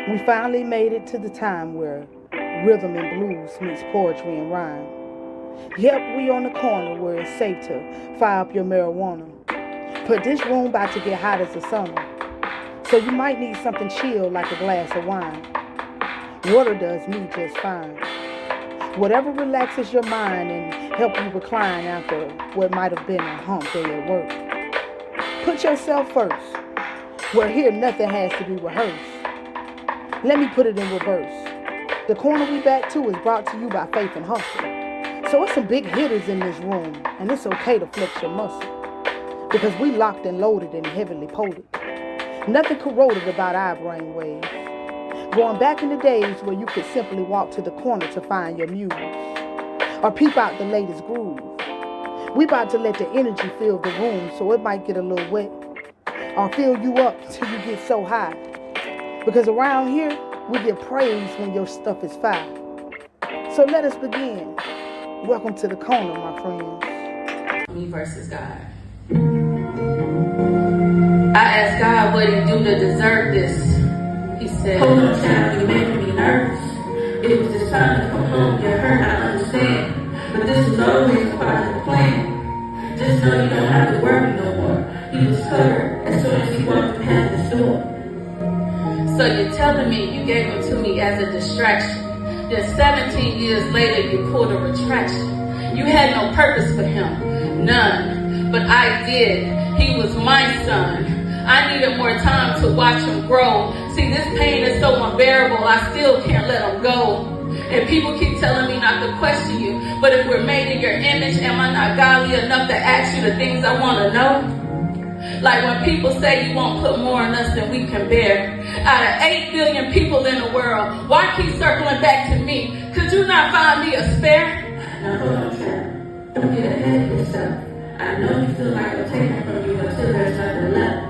We finally made it to the time where rhythm and blues meets poetry and rhyme. Yep, we on the corner where it's safe to fire up your marijuana. But this room about to get hot as the summer. So you might need something chill like a glass of wine. Water does me just fine. Whatever relaxes your mind and help you recline after what might have been a hump day at work. Put yourself first. Where here nothing has to be rehearsed. Let me put it in reverse. The corner we back to is brought to you by Faith and Hustle. So it's some big hitters in this room, and it's okay to flex your muscle. Because we locked and loaded and heavily potent. Nothing corroded about our brain waves. Going back in the days where you could simply walk to the corner to find your muse. Or peep out the latest groove. We about to let the energy fill the room so it might get a little wet. Or fill you up till you get so high. Because around here, we get praise when your stuff is fire. So let us begin. Welcome to the corner, my friends. Me versus God. I asked God what he do to deserve this. He said, hold on, child, you making me nervous. It was just time to come home, get hurt, I understand. But this was always part of the plan. Just know you don't have to worry no more. He was hurt as soon as he walked past the door. So you're telling me you gave him to me as a distraction. Then 17 years later you pulled a retraction. You had no purpose for him, none. But I did. He was my son. I needed more time to watch him grow. See, this pain is so unbearable, I still can't let him go. And people keep telling me not to question you. But if we're made in your image, am I not godly enough to ask you the things I want to know? Like when people say you won't put more on us than we can bear. Out of 8 billion people in the world, why keep circling back to me? Could you not find me a spare? Now hold on, child. Don't get ahead of yourself. I know you feel like I'm taking from you until there's nothing left.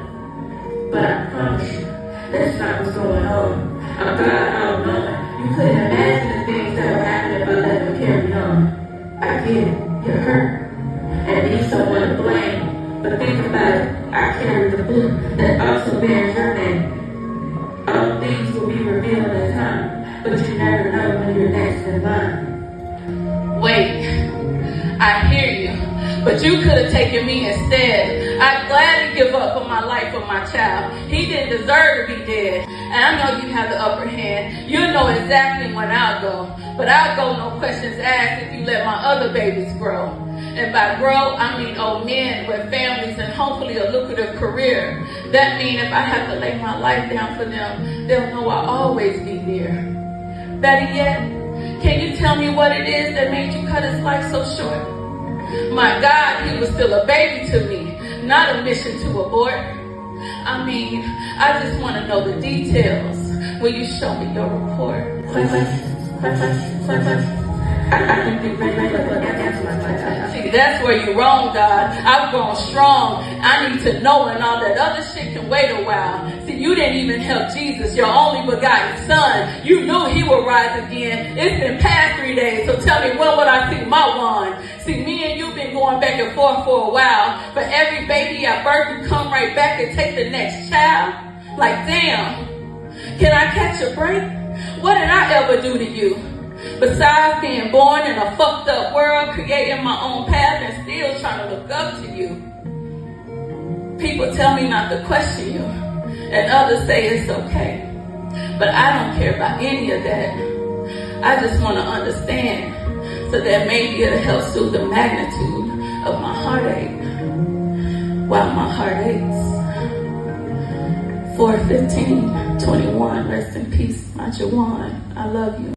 But I promise you, that's not what's going on. I'm God, I don't know. You couldn't imagine the things that would happen if I let them carry on. I get it. You're hurt. And need someone to blame. But think about it, I carry the book that also bears your name. All things will be revealed in time, but you never know when you're next in line. Wait, I hear you, but you could have taken me instead. I'd gladly give up on my life for my child. He didn't deserve to be dead. And I know you have the upper hand. You know exactly when I'll go. But I'll go no questions asked if you let my other babies grow. And by grow, I mean old men with families and hopefully a lucrative career. That means if I have to lay my life down for them, they'll know I'll always be there. Better yet, can you tell me what it is that made you cut his life so short? My God, he was still a baby to me, not a mission to abort. I mean, I just want to know the details when you show me your report. See, that's where you're wrong, God. I've grown strong. I need to know, and all that other shit can wait a while. See, you didn't even help Jesus, your only begotten son. You knew he would rise again. It's been past 3 days, so tell me, when would I see my one? See, me and you been going back and forth for a while. But every baby I birth, you come right back and take the next child. Like, damn. Can I catch a break? What did I ever do to you? Besides being born in a fucked up world, creating my own path and still trying to look up to you. People tell me not to question you, and others say it's okay. But I don't care about any of that. I just want to understand, so that maybe it'll help soothe the magnitude of my heartache while my heart aches. 4/15/21, rest in peace, my Jawan. I love you.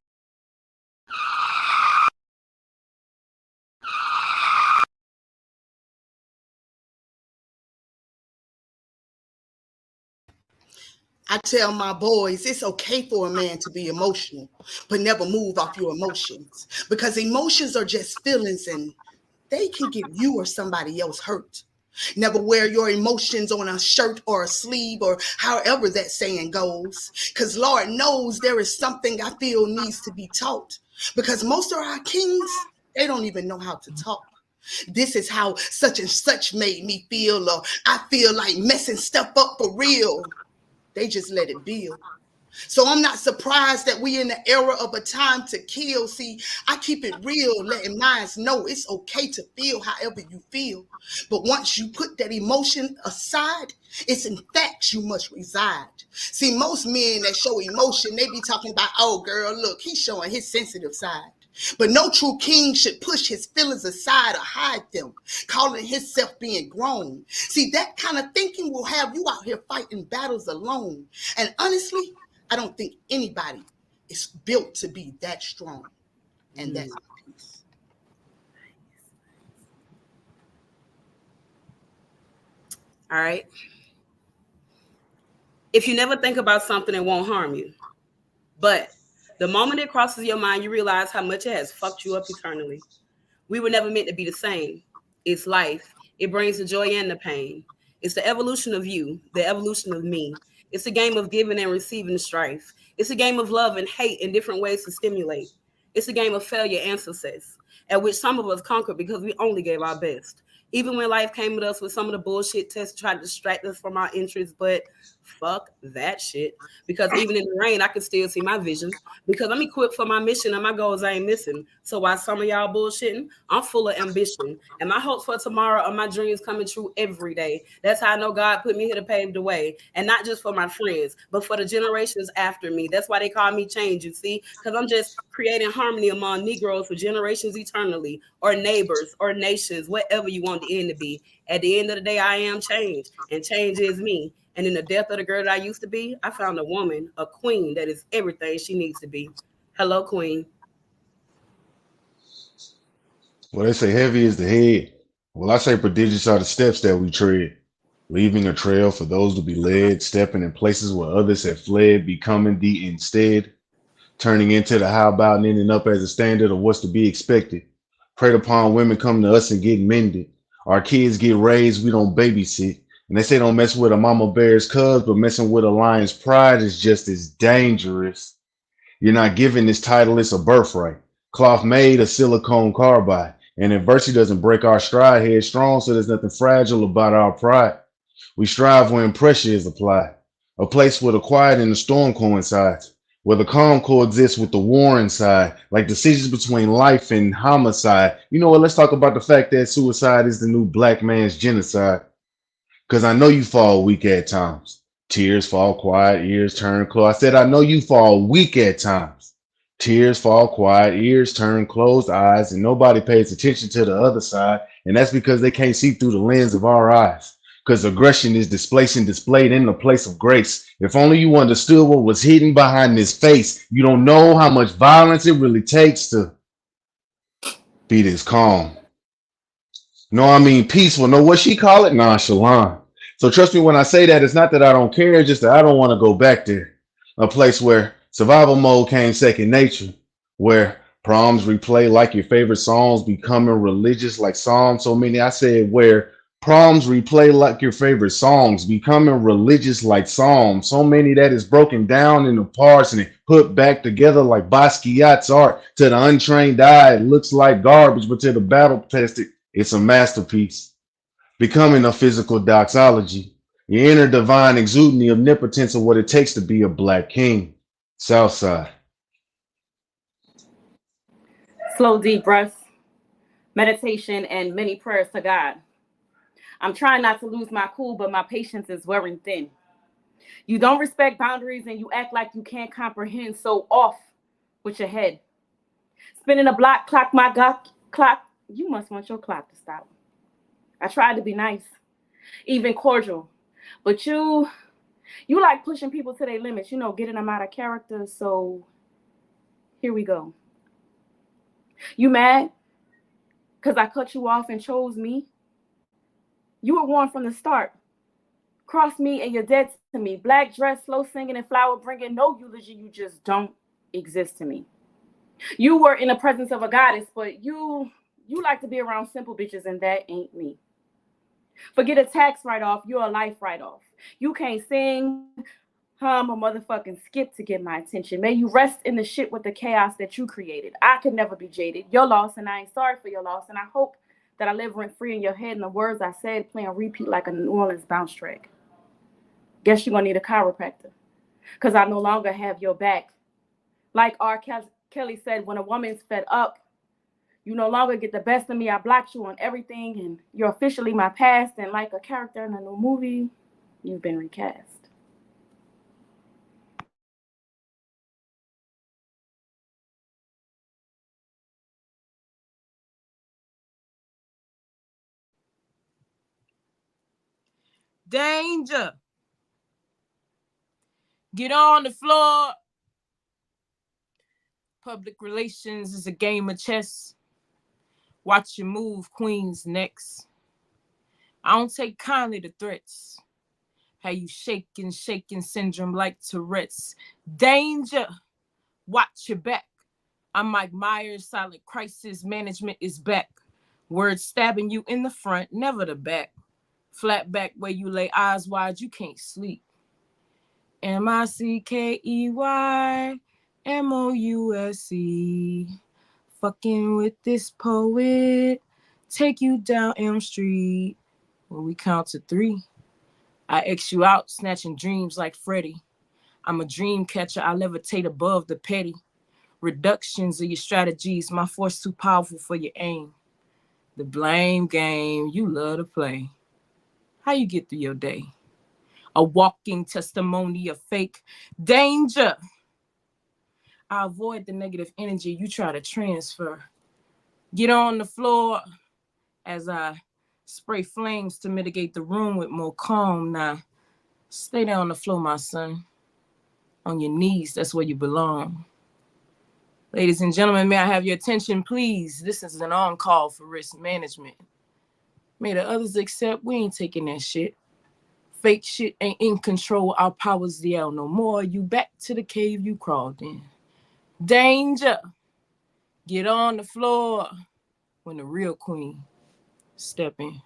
I tell my boys it's okay for a man to be emotional, but never move off your emotions. Because emotions are just feelings and they can get you or somebody else hurt. Never wear your emotions on a shirt or a sleeve or however that saying goes. Because Lord knows there is something I feel needs to be taught. Because most of our kings, they don't even know how to talk. This is how such and such made me feel, or I feel like messing stuff up for real. They just let it build. So I'm not surprised that we in the era of a time to kill. See, I keep it real, letting minds know it's okay to feel however you feel. But once you put that emotion aside, it's in facts you must reside. See, most men that show emotion, they be talking about, oh girl, look, he's showing his sensitive side. But no true king should push his feelings aside or hide them, calling himself being grown. See, that kind of thinking will have you out here fighting battles alone. And honestly, I don't think anybody is built to be that strong. And that's my piece. All right. If you never think about something, it won't harm you. But the moment it crosses your mind, you realize how much it has fucked you up eternally. We were never meant to be the same. It's life. It brings the joy and the pain. It's the evolution of you, the evolution of me. It's a game of giving and receiving strife. It's a game of love and hate in different ways to stimulate. It's a game of failure and success, at which some of us conquered because we only gave our best. Even when life came at us with some of the bullshit tests to try to distract us from our interests, but fuck that shit. Because even in the rain, I can still see my vision because I'm equipped for my mission and my goals I ain't missing. So while some of y'all bullshitting, I'm full of ambition. And my hopes for tomorrow are my dreams coming true every day. That's how I know God put me here to pave the way. And not just for my friends, but for the generations after me. That's why they call me change, you see? Because I'm just creating harmony among Negroes for generations eternally, or neighbors, or nations, whatever you want the end to be. At the end of the day, I am change, and change is me. And in the death of the girl that I used to be, I found a woman, a queen that is everything she needs to be. Hello, queen. Well, they say heavy is the head. Well, I say prodigious are the steps that we tread, leaving a trail for those to be led, stepping in places where others have fled, becoming the instead, turning into the how about and ending up as a standard of what's to be expected. Preyed upon women come to us and get mended. Our kids get raised, we don't babysit. And they say don't mess with a mama bear's cubs, but messing with a lion's pride is just as dangerous. You're not given this title, it's a birthright. Cloth made of silicone carbide. And adversity doesn't break our stride headstrong, so there's nothing fragile about our pride. We strive when pressure is applied, a place where the quiet and the storm coincides, where the calm coexists with the war inside, like decisions between life and homicide. You know what? Let's talk about the fact that suicide is the new black man's genocide. Because I know you fall weak at times. Tears fall quiet, ears turn closed. I said, I know you fall weak at times. Tears fall quiet, ears turn closed, eyes, and nobody pays attention to the other side. And that's because they can't see through the lens of our eyes. Because aggression is displacing, displayed in the place of grace. If only you understood what was hidden behind this face, you don't know how much violence it really takes to be this calm. No, I mean peaceful. No, what she call it? Nonchalant. So trust me when I say that, it's not that I don't care, it's just that I don't want to go back there. A place where survival mode came second nature, where proms replay like your favorite songs, becoming religious like Psalms. So many, I said, where proms replay like your favorite songs, becoming religious like Psalms. So many that is broken down into parts and put back together like Basquiat's art. To the untrained eye, it looks like garbage, but to the battle tested, it's a masterpiece. Becoming a physical doxology, your inner divine exuding the omnipotence of what it takes to be a black king. Southside. Slow, deep breaths, meditation, and many prayers to God. I'm trying not to lose my cool, but my patience is wearing thin. You don't respect boundaries and you act like you can't comprehend, so off with your head. Spinning a block, clock my clock. You must want your clock to stop. I tried to be nice, even cordial, but you like pushing people to their limits, getting them out of character. So here we go. You mad because I cut you off and chose me? You were warned from the start. Cross me and you're dead to me. Black dress, slow singing and flower bringing, no eulogy. You just don't exist to me. You were in the presence of a goddess, but you like to be around simple bitches, and that ain't me. Forget a tax write-off, you're a life write-off. You can't sing, hum, or motherfucking skip to get my attention. May you rest in the shit with the chaos that you created. I could never be jaded. Your loss, and I ain't sorry for your loss, and I hope that I live rent-free in your head, and the words I said play on repeat like a New Orleans bounce track. Guess you're gonna need a chiropractor. because I no longer have your back. Like R. Kelly said, when a woman's fed up, you no longer get the best of me. I blocked you on everything, and you're officially my past. And like a character in a new movie, you've been recast. Danger. Get on the floor. Public relations is a game of chess. Watch your move, Queen's next. I don't take kindly to threats. How you shaking syndrome like Tourette's. Danger. Watch your back. I'm Mike Myers. Silent crisis management is back. Words stabbing you in the front, never the back. Flat back where you lay eyes wide, you can't sleep. MICKEYMOUSE. Fucking with this poet. Take you down Elm Street. When we count to 3, I X you out, snatching dreams like Freddy. I'm a dream catcher, I levitate above the petty. Reductions of your strategies, my force too powerful for your aim. The blame game you love to play. How you get through your day? A walking testimony of fake danger. I avoid the negative energy you try to transfer. Get on the floor as I spray flames to mitigate the room with more calm. Now, stay down on the floor, my son. On your knees, that's where you belong. Ladies and gentlemen, may I have your attention, please? This is an on-call for risk management. May the others accept we ain't taking that shit. Fake shit ain't in control. Our power's the out no more. You back to the cave you crawled in. Danger. Get on the floor when the real queen step in.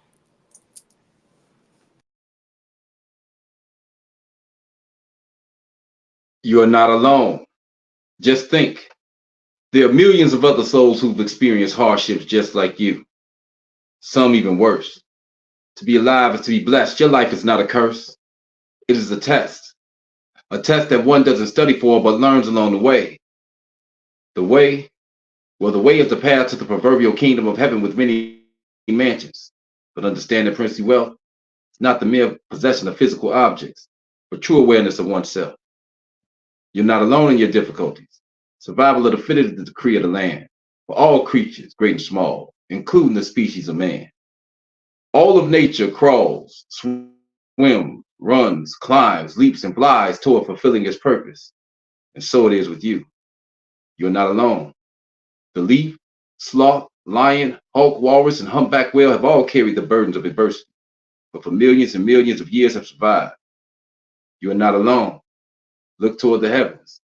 You are not alone. Just think. There are millions of other souls who've experienced hardships just like you. Some even worse. To be alive is to be blessed. Your life is not a curse. It is a test. A test that one doesn't study for but learns along the way. The way? Well, the way is the path to the proverbial kingdom of heaven with many mansions. But understand that princely wealth is not the mere possession of physical objects, but true awareness of oneself. You're not alone in your difficulties. Survival of the fittest is the decree of the land. For all creatures, great and small, including the species of man. All of nature crawls, swims, runs, climbs, leaps, and flies toward fulfilling its purpose. And so it is with you. You're not alone. The leaf, sloth, lion, hawk, walrus, and humpback whale have all carried the burdens of adversity, but for millions and millions of years have survived. You are not alone. Look toward the heavens.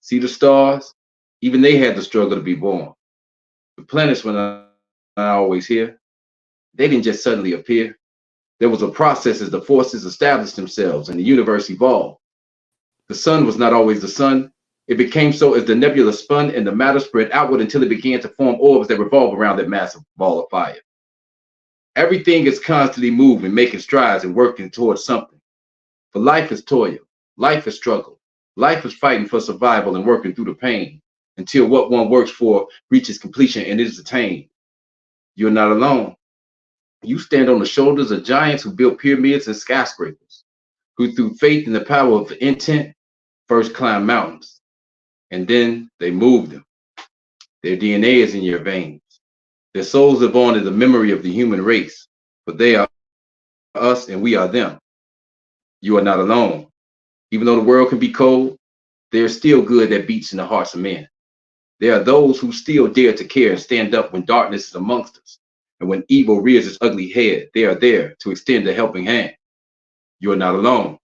See the stars? Even they had to struggle to be born. The planets were not always here. They didn't just suddenly appear. There was a process as the forces established themselves and the universe evolved. The sun was not always the sun. It became so as the nebula spun and the matter spread outward until it began to form orbs that revolve around that massive ball of fire. Everything is constantly moving, making strides and working towards something. For life is toil, life is struggle, life is fighting for survival and working through the pain until what one works for reaches completion and is attained. You're not alone. You stand on the shoulders of giants who built pyramids and skyscrapers, who through faith and the power of intent first climbed mountains, and then they moved them. Their DNA is in your veins. Their souls live on in the memory of the human race, but they are us and we are them. You are not alone. Even though the world can be cold, there is still good that beats in the hearts of men. There are those who still dare to care and stand up when darkness is amongst us. And when evil rears its ugly head, they are there to extend a helping hand. You are not alone.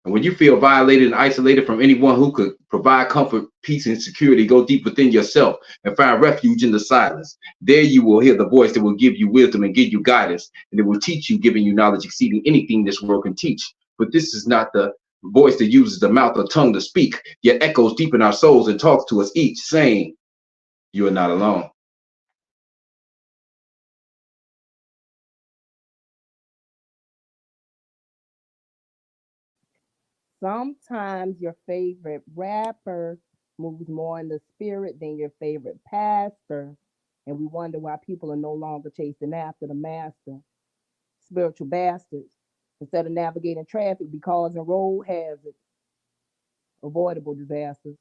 And when you feel violated and isolated from anyone who could provide comfort, peace, and security, go deep within yourself and find refuge in the silence. There you will hear the voice that will give you wisdom and give you guidance, and it will teach you, giving you knowledge exceeding anything this world can teach. But this is not the voice that uses the mouth or tongue to speak, yet echoes deep in our souls and talks to us each, saying, you are not alone. Sometimes your favorite rapper moves more in the spirit than your favorite pastor, and we wonder why people are no longer chasing after the master. Spiritual bastards. Instead of navigating traffic, be causing road hazards, avoidable disasters,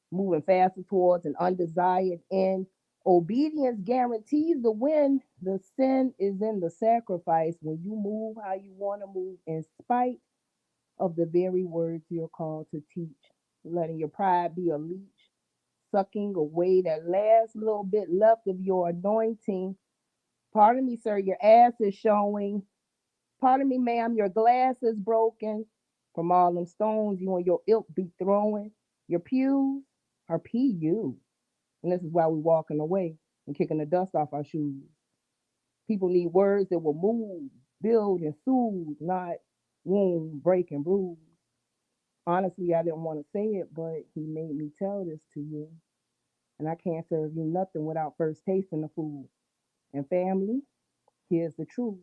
moving faster towards an undesired end. Obedience guarantees the win. The sin is in the sacrifice when you move how you want to move in spite of the very words you're called to teach. Letting your pride be a leech, sucking away that last little bit left of your anointing. Pardon me, sir, your ass is showing. Pardon me, ma'am, your glass is broken from all them stones you and your ilk be throwing. Your pews are PU. And this is why we're walking away and kicking the dust off our shoes. People need words that will move, build, and soothe, not wound, break, and bruise. Honestly, I didn't want to say it, but he made me tell this to you. And I can't serve you nothing without first tasting the food. And family, here's the truth.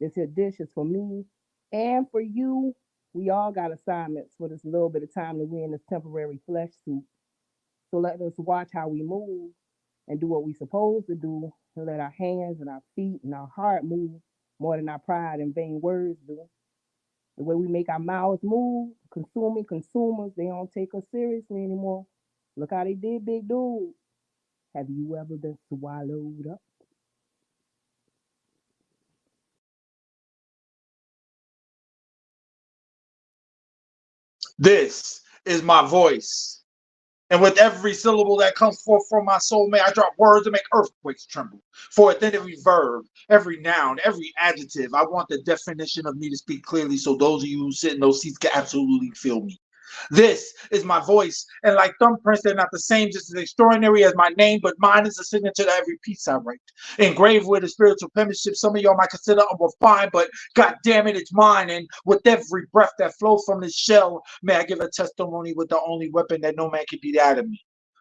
This here dish is for me and for you. We all got assignments for this little bit of time that we're in this temporary flesh suit. So let us watch how we move and do what we're supposed to do and let our hands and our feet and our heart move more than our pride and vain words do. The way we make our mouths move, consuming consumers, they don't take us seriously anymore. Look how they did Big Dude. Have you ever been swallowed up? This is my voice. And with every syllable that comes forth from my soul, may I drop words and make earthquakes tremble. For within every verb, every noun, every adjective, I want the definition of me to speak clearly so those of you who sit in those seats can absolutely feel me. This is my voice, and like thumbprints, they're not the same, just as extraordinary as my name, but mine is a signature to every piece I write. Engraved with a spiritual penmanship, some of y'all might consider unrefined, but god damn it, it's mine. And with every breath that flows from this shell, may I give a testimony with the only weapon that no man can beat out of me.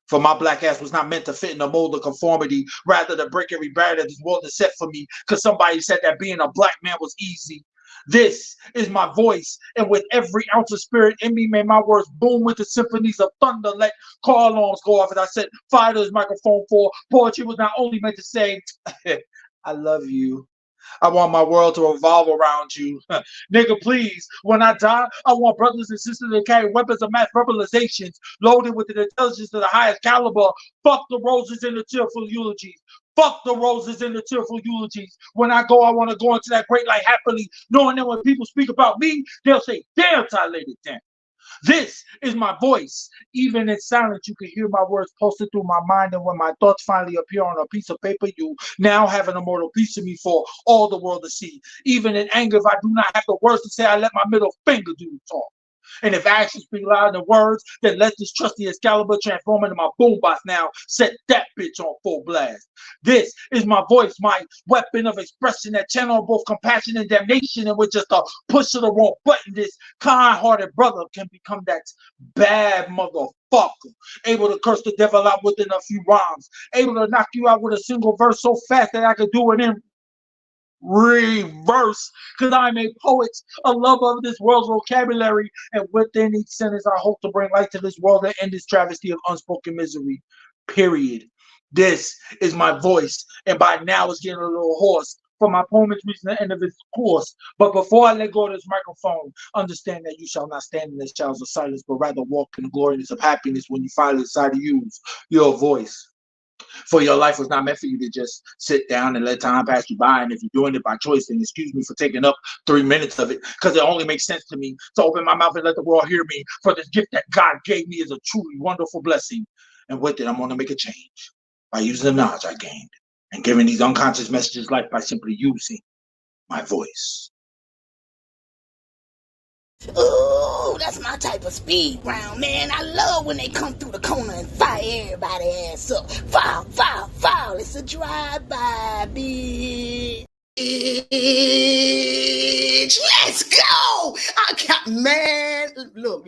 For my black ass was not meant to fit in a mold of conformity, rather to break every barrier that this world has set for me, because somebody said that being a black man was easy. This is my voice, and with every ounce of spirit in me, may my words boom with the symphonies of thunder. Let car alarms go off as I said, fire to this microphone for poetry was not only meant to say, I love you. I want my world to revolve around you. Nigga, please, when I die, I want brothers and sisters to carry weapons of mass verbalizations loaded with the intelligence of the highest caliber. Fuck the roses and the tearful eulogies. Fuck the roses and the tearful eulogies. When I go, I want to go into that great light happily, knowing that when people speak about me, they'll say, damn, Ty laid it down. This is my voice. Even in silence, you can hear my words posted through my mind. And when my thoughts finally appear on a piece of paper, you now have an immortal piece of me for all the world to see. Even in anger, if I do not have the words to say, I let my middle finger do the talk. And if actions speak louder than words, then let this trusty Excalibur transform into my boombox now. Set that bitch on full blast. This is my voice, my weapon of expression that channel both compassion and damnation. And with just a push of the wrong button, this kind-hearted brother can become that bad motherfucker. Able to curse the devil out within a few rhymes. Able to knock you out with a single verse so fast that I could do it in reverse, because I'm a poet, a lover of this world's vocabulary, and within each sentence I hope to bring light to this world and end this travesty of unspoken misery. Period. This is my voice, and by now it's getting a little hoarse, for my poem is reaching the end of its course. But before I let go of this microphone, understand that you shall not stand in this child's of silence, but rather walk in the gloriness of happiness when you finally decide to use your voice. For your life was not meant for you to just sit down and let time pass you by. And if you're doing it by choice, then excuse me for taking up 3 minutes of it, because it only makes sense to me to open my mouth and let the world hear me. For this gift that God gave me is a truly wonderful blessing. And with it, I'm going to make a change by using the knowledge I gained and giving these unconscious messages life by simply using my voice. Ooh, that's my type of speed round, man. I love when they come through the corner and fire everybody ass up. Foul, foul, foul. It's a drive-by, bitch. Let's go! I got, man, look.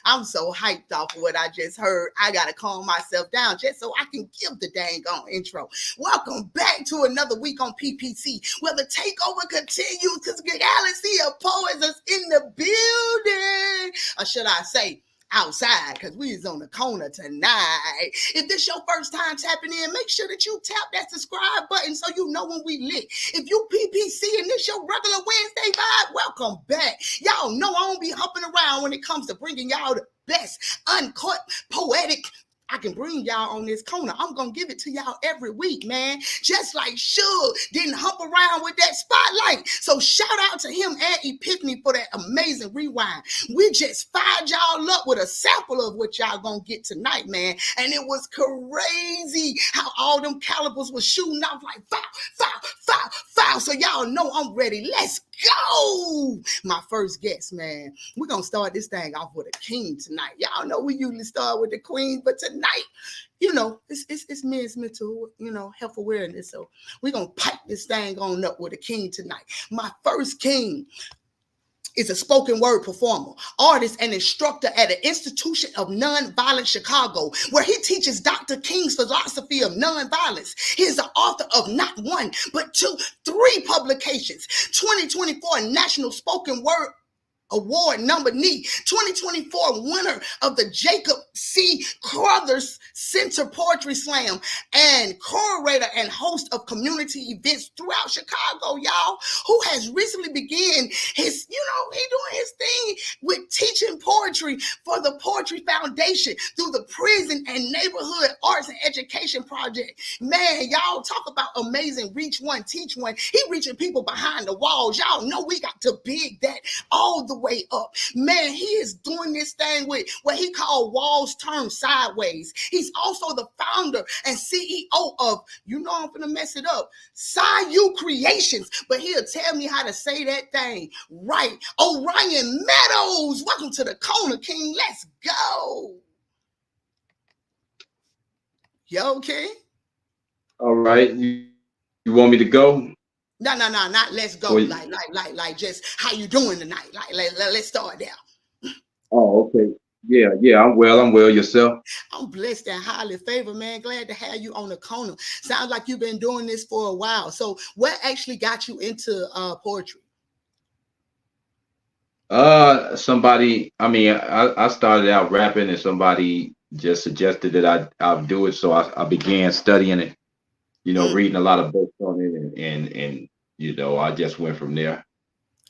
I'm so hyped off of what I just heard. I gotta calm myself down just so I can give the dang on intro. Welcome back to another week on P.P.C, where the takeover continues, because the galaxy of poets is in the building. A should I say, outside, because we is on the corner tonight. If this your first time tapping in, make sure that you tap that subscribe button so you know when we lit. If you P.P.C and this your regular Wednesday vibe, welcome back. Y'all know I don't be hopping around when it comes to bringing y'all the best, uncut, poetic. I can bring y'all on this corner. I'm going to give it to y'all every week, man. Just like Suge didn't hump around with that spotlight. So shout out to him and Epiphany for that amazing rewind. We just fired y'all up with a sample of what y'all going to get tonight, man. And it was crazy how all them calibers was shooting off like foul, foul, foul, foul. So y'all know I'm ready. Let's go. My first guest, man. We're going to start this thing off with a king tonight. Y'all know we usually start with the queen, but tonight, you know, it's men's mental, you know, health awareness. So we're going to pipe this thing on up with a king tonight. My first king is a spoken word performer, artist, and instructor at an institution of nonviolence Chicago, where he teaches Dr. King's philosophy of nonviolence. He is the author of not one, but three publications, 2024 National Spoken Word Award nominee, 2024 winner of the Jacob C. Crothers Center Poetry Slam, and curator and host of community events throughout Chicago, y'all, who has recently begun his, he doing his thing with teaching poetry for the Poetry Foundation through the Prison and Neighborhood Arts and Education Project. Man, y'all talk about amazing, reach one, teach one. He reaching people behind the walls. Y'all know we got to big that all the way up. Man, he is doing this thing with what he called Walls Turn Sideways. He's also the founder and CEO of, I'm gonna mess it up, Sayu Creations, but he'll tell me how to say that thing right. Orion Meadows, welcome to the corner, King. Let's go. Yo, King. All right, you want me to go? No, not let's go. Like just how you doing tonight? Let's start there. Oh, okay. Yeah, I'm well. Yourself? I'm blessed and highly favored, man. Glad to have you on the corner. Sounds like you've been doing this for a while. So what actually got you into poetry? Somebody, I started out rapping and somebody just suggested that I'll do it. So I began studying it, reading a lot of books on it and I just went from there.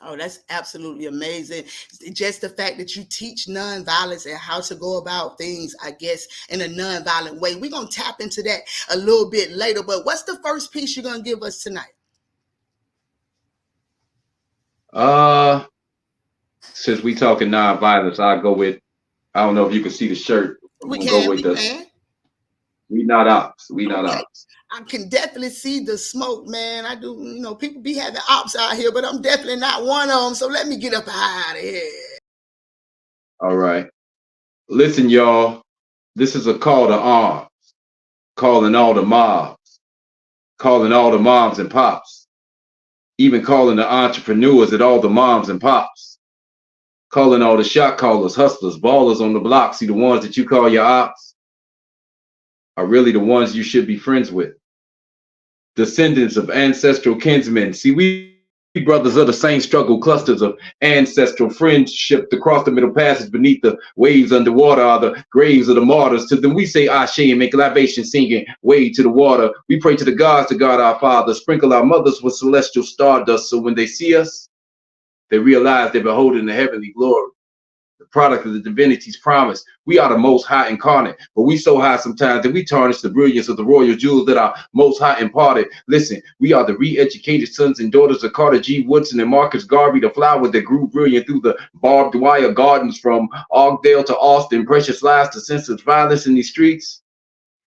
Oh, that's absolutely amazing. Just the fact that you teach nonviolence and how to go about things, I guess, in a nonviolent way. We're going to tap into that a little bit later, but what's the first piece you're going to give us tonight? Since we talking nonviolence, I'll go with, I don't know if you can see the shirt. We can. We not ops. We not ops. I can definitely see the smoke, man. I do, people be having ops out here, but I'm definitely not one of them. So let me get up out of here. All right. Listen, y'all. This is a call to arms. Calling all the mobs. Calling all the moms and pops. Even calling the entrepreneurs at all the moms and pops. Calling all the shot callers, hustlers, ballers on the block. See, the ones that you call your ops are really the ones you should be friends with. Descendants of ancestral kinsmen. See, we brothers of the same struggle, clusters of ancestral friendship across the middle passage beneath the waves underwater are the graves of the martyrs. To them we say Ashe and make libation singing, wade to the water. We pray to the gods to guard our fathers, sprinkle our mothers with celestial stardust, so when they see us, they realize they're beholding the heavenly glory. The product of the divinity's promise. We are the most high incarnate, but we so high sometimes that we tarnish the brilliance of the royal jewels that are most high imparted. Listen, we are the re-educated sons and daughters of Carter G. Woodson and Marcus Garvey, the flowers that grew brilliant through the barbed wire gardens from Ogdale to Austin, precious lives to senseless violence in these streets.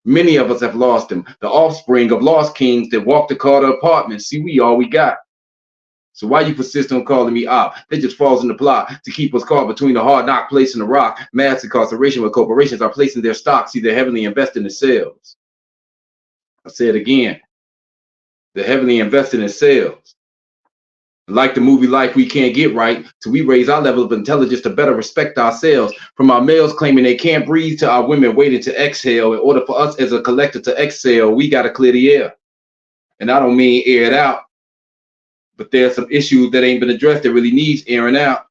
Many of us have lost them, the offspring of lost kings that walk the Carter apartments. See, we all we got. So why you persist on calling me op? That just falls in the plot to keep us caught between the hard knock place and the rock. Mass incarceration where corporations are placing their stock. See, they're heavily invested in themselves. I say it again. They're heavily invested in sales. Like the movie Life we can't get right, till we raise our level of intelligence to better respect ourselves. From our males claiming they can't breathe to our women waiting to exhale. In order for us as a collective to exhale, we got to clear the air. And I don't mean air it out. But there's some issues that ain't been addressed that really needs airing out.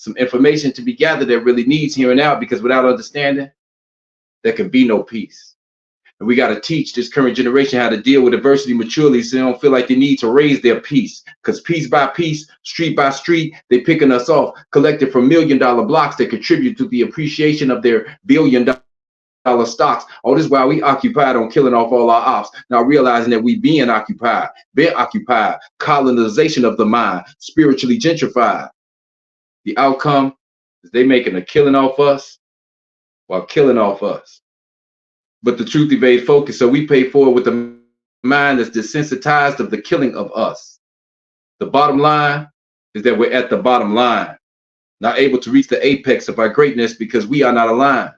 some information to be gathered that really needs here and now, because without understanding, there can be no peace. And we got to teach this current generation how to deal with adversity maturely so they don't feel like they need to raise their peace. Because piece by piece, street by street, they picking us off, collected from $1 million blocks that contribute to the appreciation of their $1 billion stocks. All this while we occupied on killing off all our ops. Now realizing that we been occupied, colonization of the mind, spiritually gentrified. The outcome is they making a killing off us while killing off us. But the truth evades focus, so we pay for it with a mind that's desensitized of the killing of us. The bottom line is that we're at the bottom line, not able to reach the apex of our greatness because we are not aligned.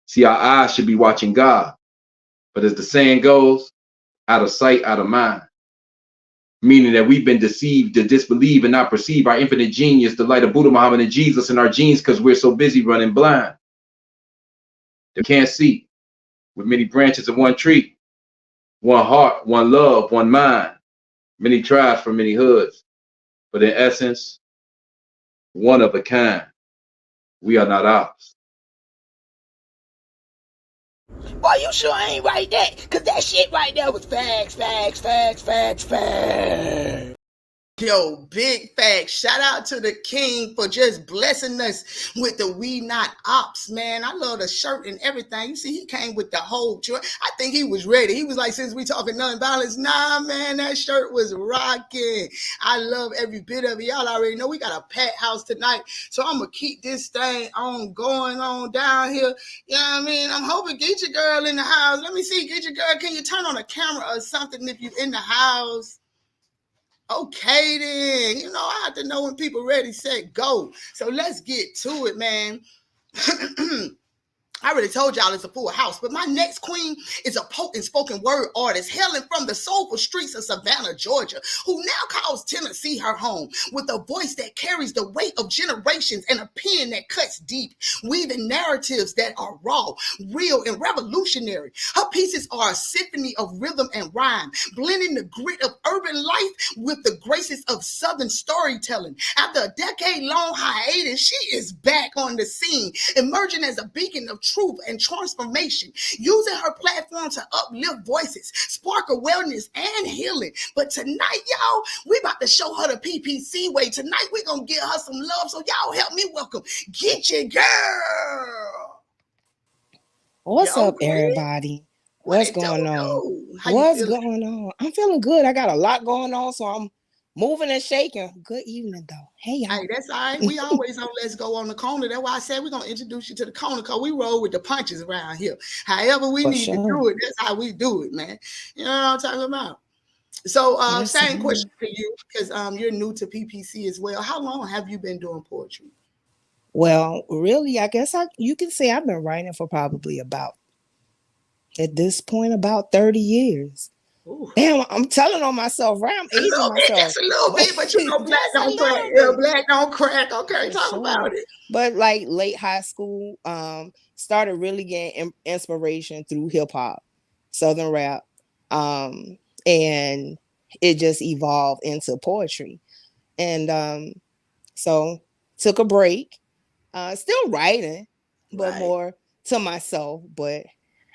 See, our eyes should be watching God, but as the saying goes, out of sight, out of mind. Meaning that we've been deceived to disbelieve and not perceive our infinite genius, the light of Buddha, Muhammad, and Jesus in our genes because we're so busy running blind. They can't see. With many branches of one tree, one heart, one love, one mind, many tribes from many hoods, but in essence, one of a kind. We are not ours. Boy, you sure ain't right that, because that shit right there was facts. Yo, big facts. Shout out to the king for just blessing us with the We Not Ops, man. I love the shirt and everything. You see, he came with the whole joint. I think he was ready. He was like, since we talking nonviolence, nah, man, that shirt was rocking. I love every bit of it. Y'all already know we got a packed house tonight, so I'm going to keep this thing on going on down here. You know what I mean? I'm hoping get your girl in the house. Let me see, get your girl. Can you turn on a camera or something if you're in the house? Okay, then. You know, I have to know when people ready, set, go. So let's get to it, man. I already told y'all it's a full house, but my next queen is a potent spoken word artist hailing from the soulful streets of Savannah, Georgia, who now calls Tennessee her home with a voice that carries the weight of generations and a pen that cuts deep, weaving narratives that are raw, real, and revolutionary. Her pieces are a symphony of rhythm and rhyme, blending the grit of urban life with the graces of Southern storytelling. After a decade-long hiatus, she is back on the scene, emerging as a beacon of truth and transformation, using her platform to uplift voices, spark awareness, and healing. But tonight, y'all, we about to show her the P.P.C way. Tonight, we gonna give her some love, so y'all help me welcome Get Your Girl. What's Yo, up, Queen? everybody? What What's it going on? do? How What's you feeling? going on? I'm feeling good. I got a lot going on, so I'm moving and shaking. Good evening, though. Hey, y'all. Hey, that's all right. We always on Let's Go on the corner. That's why I said we're going to introduce you to the corner, because we roll with the punches around here. However we For need to sure. do it, that's how we do it, man. You know what I'm talking about? So, Yes, same sir. question for you, because you're new to P.P.C as well. How long have you been doing poetry? Well, really, I guess you can say I've been writing for probably at this point, about 30 years. Ooh. Damn, I'm telling on myself, right? I'm aging myself. Just a little bit, but you know, black Just a don't crack. little Yeah, bit. black don't crack. Okay, For talk sure. about it. But like late high school, started really getting inspiration through hip hop, Southern rap, and it just evolved into poetry. And so took a break, still writing, but Right. more to myself. But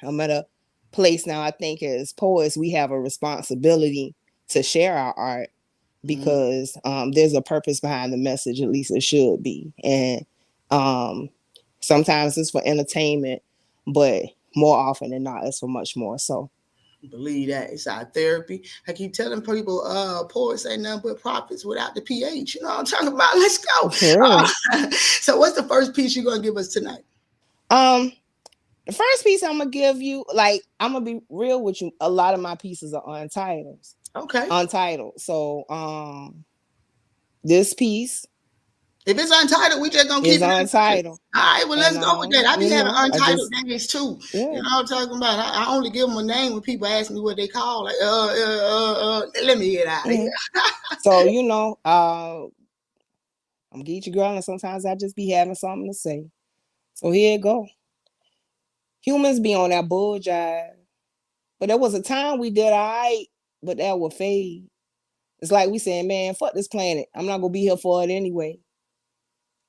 I'm at a place now, I think as poets, we have a responsibility to share our art, because there's a purpose behind the message, at least it should be. And sometimes it's for entertainment, but more often than not, it's for much more. So Believe that. It's our therapy. I keep telling people, poets ain't nothing but prophets without the PH. You know what I'm talking about? Let's go. So what's the first piece you're going to give us tonight? The first piece I'm going to give you, like, I'm going to be real with you. A lot of my pieces are untitled. Okay. Untitled. So this piece, if it's untitled, we just gonna keep it untitled. All right, well, let's go with that. I be having untitled things too. Yeah. You know what I'm talking about? I only give them a name when people ask me what they call. Like, let me get out of here. So, you know, I'm get your girl, and sometimes I just be having something to say. So here it go. Humans be on that bull jive. But there was a time we did all right, but that will fade. It's like we saying, man, fuck this planet. I'm not gonna be here for it anyway.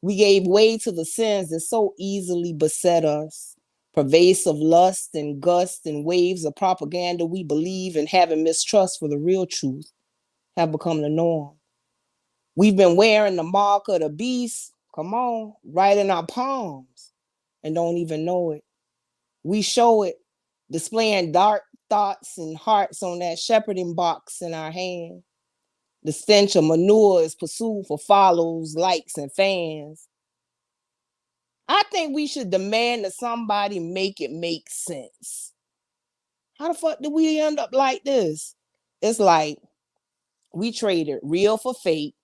We gave way to the sins that so easily beset us. Pervasive lust and gust and waves of propaganda we believe and having mistrust for the real truth have become the norm. We've been wearing the mark of the beast, come on, right in our palms and don't even know it. We show it, displaying dark thoughts and hearts on that shepherding box in our hand. The stench of manure is pursued for follows, likes, and fans. I think we should demand that somebody make it make sense. How the fuck did we end up like this? It's like we traded real for fake,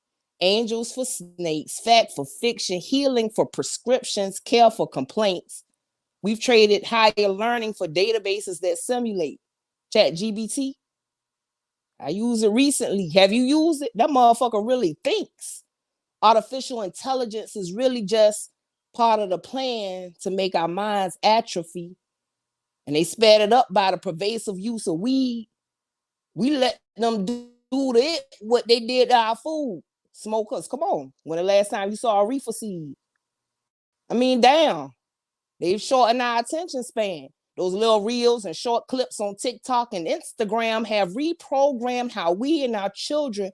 angels for snakes, fact for fiction, healing for prescriptions, care for complaints. We've traded higher learning for databases that simulate. ChatGPT, I used it recently. Have you used it? That motherfucker really thinks. Artificial intelligence is really just part of the plan to make our minds atrophy. And they sped it up by the pervasive use of weed. We let them do to it what they did to our food. Smokers, come on. When the last time you saw a reefer seed? I mean, damn. They've shortened our attention span. Those little reels and short clips on TikTok and Instagram have reprogrammed how we and our children,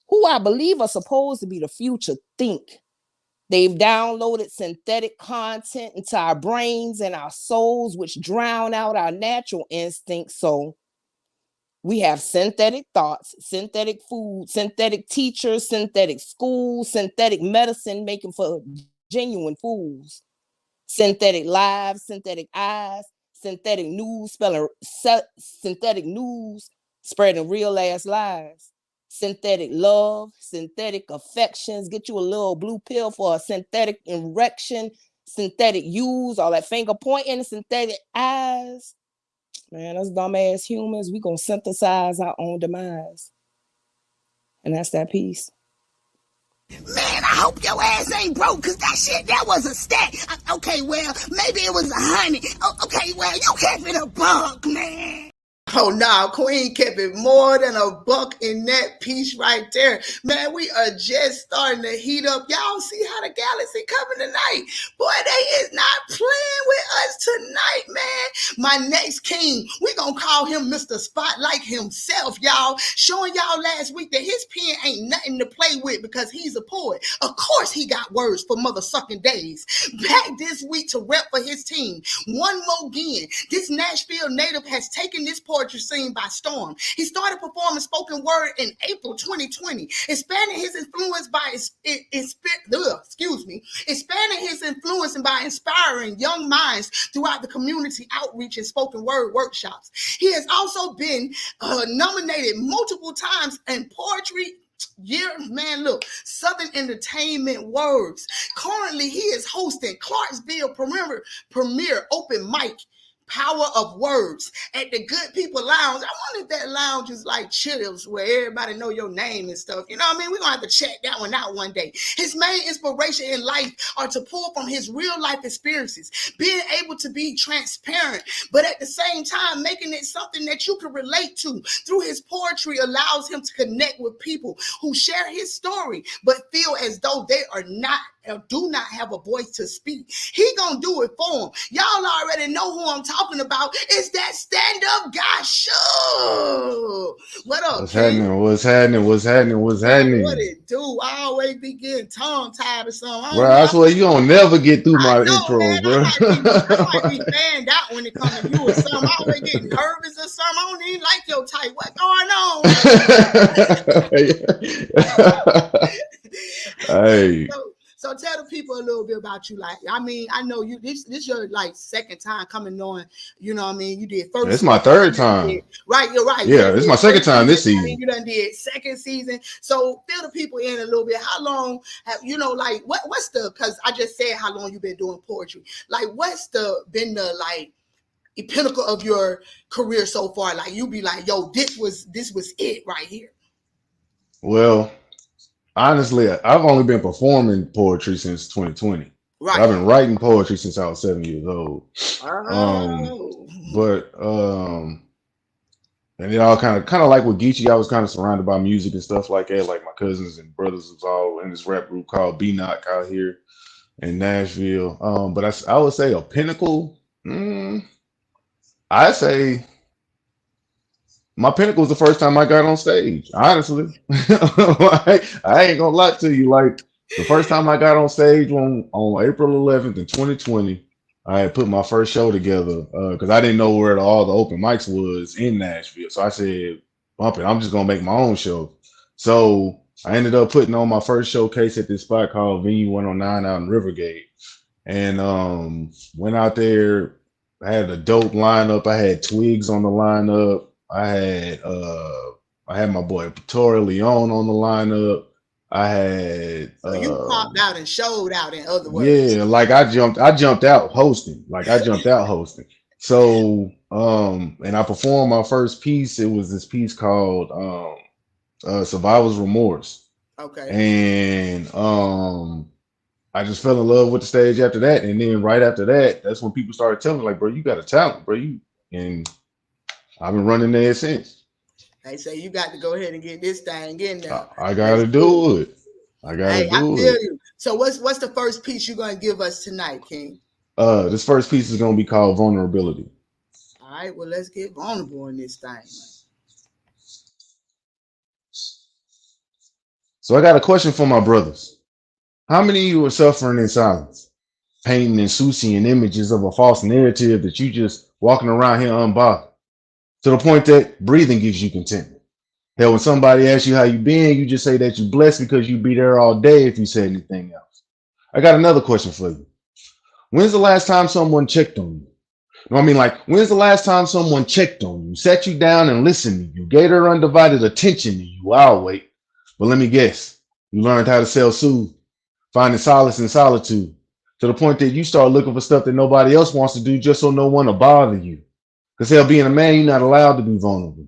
who I believe are supposed to be the future, think. They've downloaded synthetic content into our brains and our souls, which drown out our natural instincts. So we have synthetic thoughts, synthetic food, synthetic teachers, synthetic schools, synthetic medicine making for genuine fools. Synthetic lives, synthetic eyes, synthetic news, synthetic news, spreading real ass lies. Synthetic love, synthetic affections, get you a little blue pill for a synthetic erection, synthetic use, all that finger pointing, synthetic eyes. Man, us dumbass humans, we gonna synthesize our own demise. And that's that piece. Man, I hope your ass ain't broke, cause that shit, that was a stat. Okay, well, maybe it was 100. Okay, well, you kept it a buck, man. Oh, no, Queen kept it more than a buck in that piece right there. Man, we are just starting to heat up. Y'all see how the galaxy coming tonight? Boy, they is not playing with us tonight, man. My next king, we gonna call him Mr. Spotlight himself, y'all. Showing y'all last week that his pen ain't nothing to play with because he's a poet. Of course he got words for mother sucking days. Back this week to rep for his team. One more again, this Nashville native has taken this poetry scene by storm. He started performing spoken word in April 2020, expanding his influence by expanding his influence and by inspiring young minds throughout the community outreach and spoken word workshops. He has also been nominated multiple times in poetry year, man, look, Southern Entertainment Words. Currently, he is hosting Clarksville Premier Open Mic Power of Words at the Good People Lounge. I wonder if that lounge is like Chills, where everybody know your name and stuff. You know what I mean? We're going to have to check that one out one day. His main inspiration in life are to pull from his real life experiences, being able to be transparent, but at the same time, making it something that you can relate to. Through his poetry allows him to connect with people who share his story, but feel as though they are not or do not have a voice to speak. He gonna do it for him. Y'all already know who I'm talking about. It's that stand-up guy, sure. What up, What's King? happening? What's happening? What's happening? What's happening? What it do? I always be getting tongue-tied or something. Bro, I swear you don't never get through my intro, man, bro. I might be fanned out when it comes to you or something. I always get nervous or something. I don't even like your type. What's going on? Hey. So tell the people a little bit about you. Like, I mean, I know you. This your like second time coming on. You know what I mean? You did first. It's my third time. Right, you're right. Yeah, it's my second time this season. You done did second season. So fill the people in a little bit. How long have you know? Like, what's the? Because I just said how long you've been doing poetry. Like, what's been the like the pinnacle of your career so far? Like, you be like, yo, this was it right here. Well, honestly, I've only been performing poetry since 2020. Right. I've been writing poetry since I was 7 years old. But And it all kind of like with Geechee, I was kind of surrounded by music and stuff like that. Like my cousins and brothers was all in this rap group called B Knock out here in Nashville. But I would say a pinnacle. I say my pinnacle was the first time I got on stage. Honestly, I ain't gonna lie to you. Like the first time I got on stage on April 11th in 2020, I had put my first show together because I didn't know where all the open mics was in Nashville. So I said, "Bump it! I'm just gonna make my own show." So I ended up putting on my first showcase at this spot called Venue 109 out in Rivergate, and went out there. I had a dope lineup. I had Twigs on the lineup. I had my boy Tori Leone on the lineup. I had So you popped out and showed out, in other words. yeah, like I jumped out hosting. Like I jumped out hosting. So and I performed my first piece. It was this piece called Survivor's Remorse. Okay. And I just fell in love with the stage after that. And then right after that, that's when people started telling me, like, bro, you got a talent, bro. And I've been running there since. They say you got to go ahead and get this thing in there. I gotta do it. I gotta I do feel it. you. So what's the first piece you're gonna give us tonight, King? This first piece is gonna be called Vulnerability. All right, well, let's get vulnerable in this thing, man. So I got a question for my brothers. How many of you are suffering in silence? Painting and souciing images of a false narrative that you just walking around here unbothered. To the point that breathing gives you contentment. Hell, when somebody asks you how you been, you just say that you're blessed because you be there all day if you say anything else. I got another question for you. When's the last time someone checked on you? No, I mean, like, when's the last time someone checked on you, sat you down and listened to you, gave their undivided attention to you? I'll wait. But let me guess, you learned how to self-soothe, finding solace in solitude, to the point that you start looking for stuff that nobody else wants to do just so no one will bother you. Because hell, being a man, you're not allowed to be vulnerable.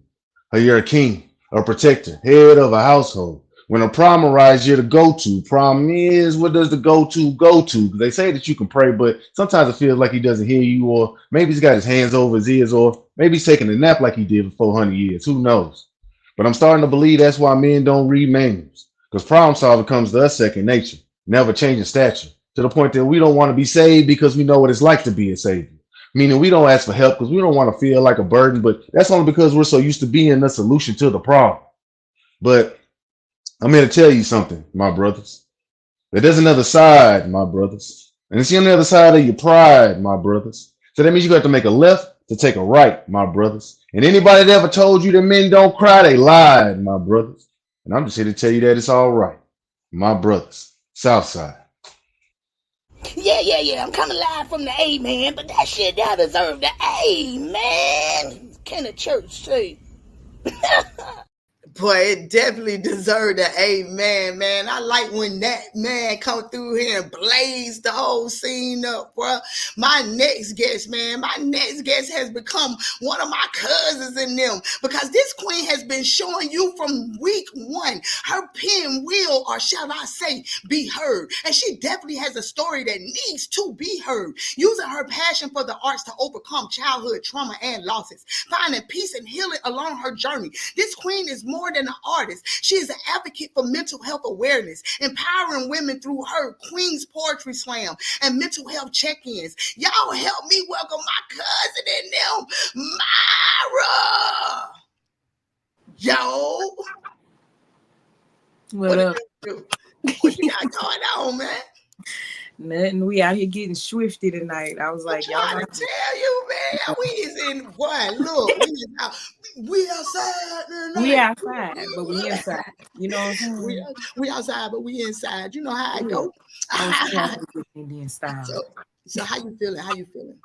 Or you're a king, a protector, head of a household. When a problem arises, you're the go-to. Problem is, what does the go-to go to? Because they say that you can pray, but sometimes it feels like he doesn't hear you, or maybe he's got his hands over his ears, or maybe he's taking a nap like he did for 400 years. Who knows? But I'm starting to believe that's why men don't read manuals. Because problem solving comes to us second nature, never changing stature, to the point that we don't want to be saved because we know what it's like to be a savior. Meaning we don't ask for help because we don't want to feel like a burden, but that's only because we're so used to being the solution to the problem. But I'm here to tell you something, my brothers. There's another side, my brothers. And it's on the other side of your pride, my brothers. So that means you got to make a left to take a right, my brothers. And anybody that ever told you that men don't cry, they lied, my brothers. And I'm just here to tell you that it's all right, my brothers. Southside. Yeah. I'm coming live from the A, man, but that shit that deserve the A, man. Can a church say? But it definitely deserved an amen, man. I like when that man come through here and blaze the whole scene up, bro. My next guest has become one of my cousins in them, because this queen has been showing you from week one. Her pen will, or shall I say, be heard. And she definitely has a story that needs to be heard, using her passion for the arts to overcome childhood trauma and losses, finding peace and healing along her journey. This queen is more than an artist. She is an advocate for mental health awareness, empowering women through her Queen's Poetry Slam and mental health check-ins. Y'all help me welcome my cousin in them, Myra. Yo. What up? What you got going on, man? Nothing. We out here getting swifty tonight. I was like, y'all trying to tell you, man. We is in, boy, look, we outside tonight. We outside, but we inside. You know what I'm saying? We outside, but we inside. You know how it go. Indian style. So how you feeling? How you feeling?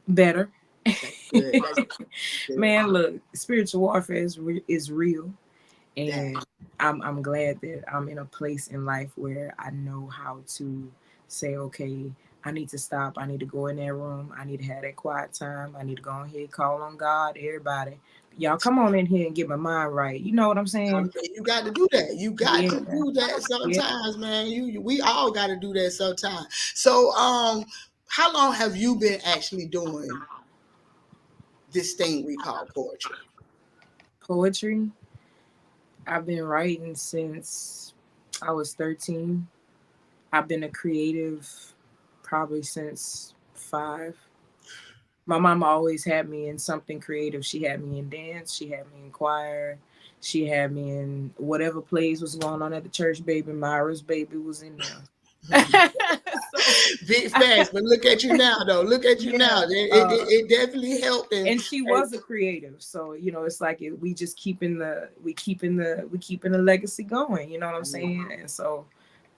Better. That's good. That's good. Man, look, spiritual warfare is real. And I'm glad that I'm in a place in life where I know how to say, okay, I need to stop. I need to go in that room. I need to have that quiet time. I need to go ahead, call on God, everybody. Y'all come on in here and get my mind right. You know what I'm saying? You got to do that. You got to do that sometimes, man. We all got to do that sometimes. So, how long have you been actually doing this thing we call poetry? Poetry. I've been writing since I was 13. I've been a creative probably since 5. My mama always had me in something creative. She had me in dance. She had me in choir. She had me in whatever plays was going on at the church. Baby Myra's baby was in there. Big facts, but look at you now, though. Look at you now. It definitely helped. And she was a creative, so it's like we just keeping the legacy going. You know what I'm saying? And so,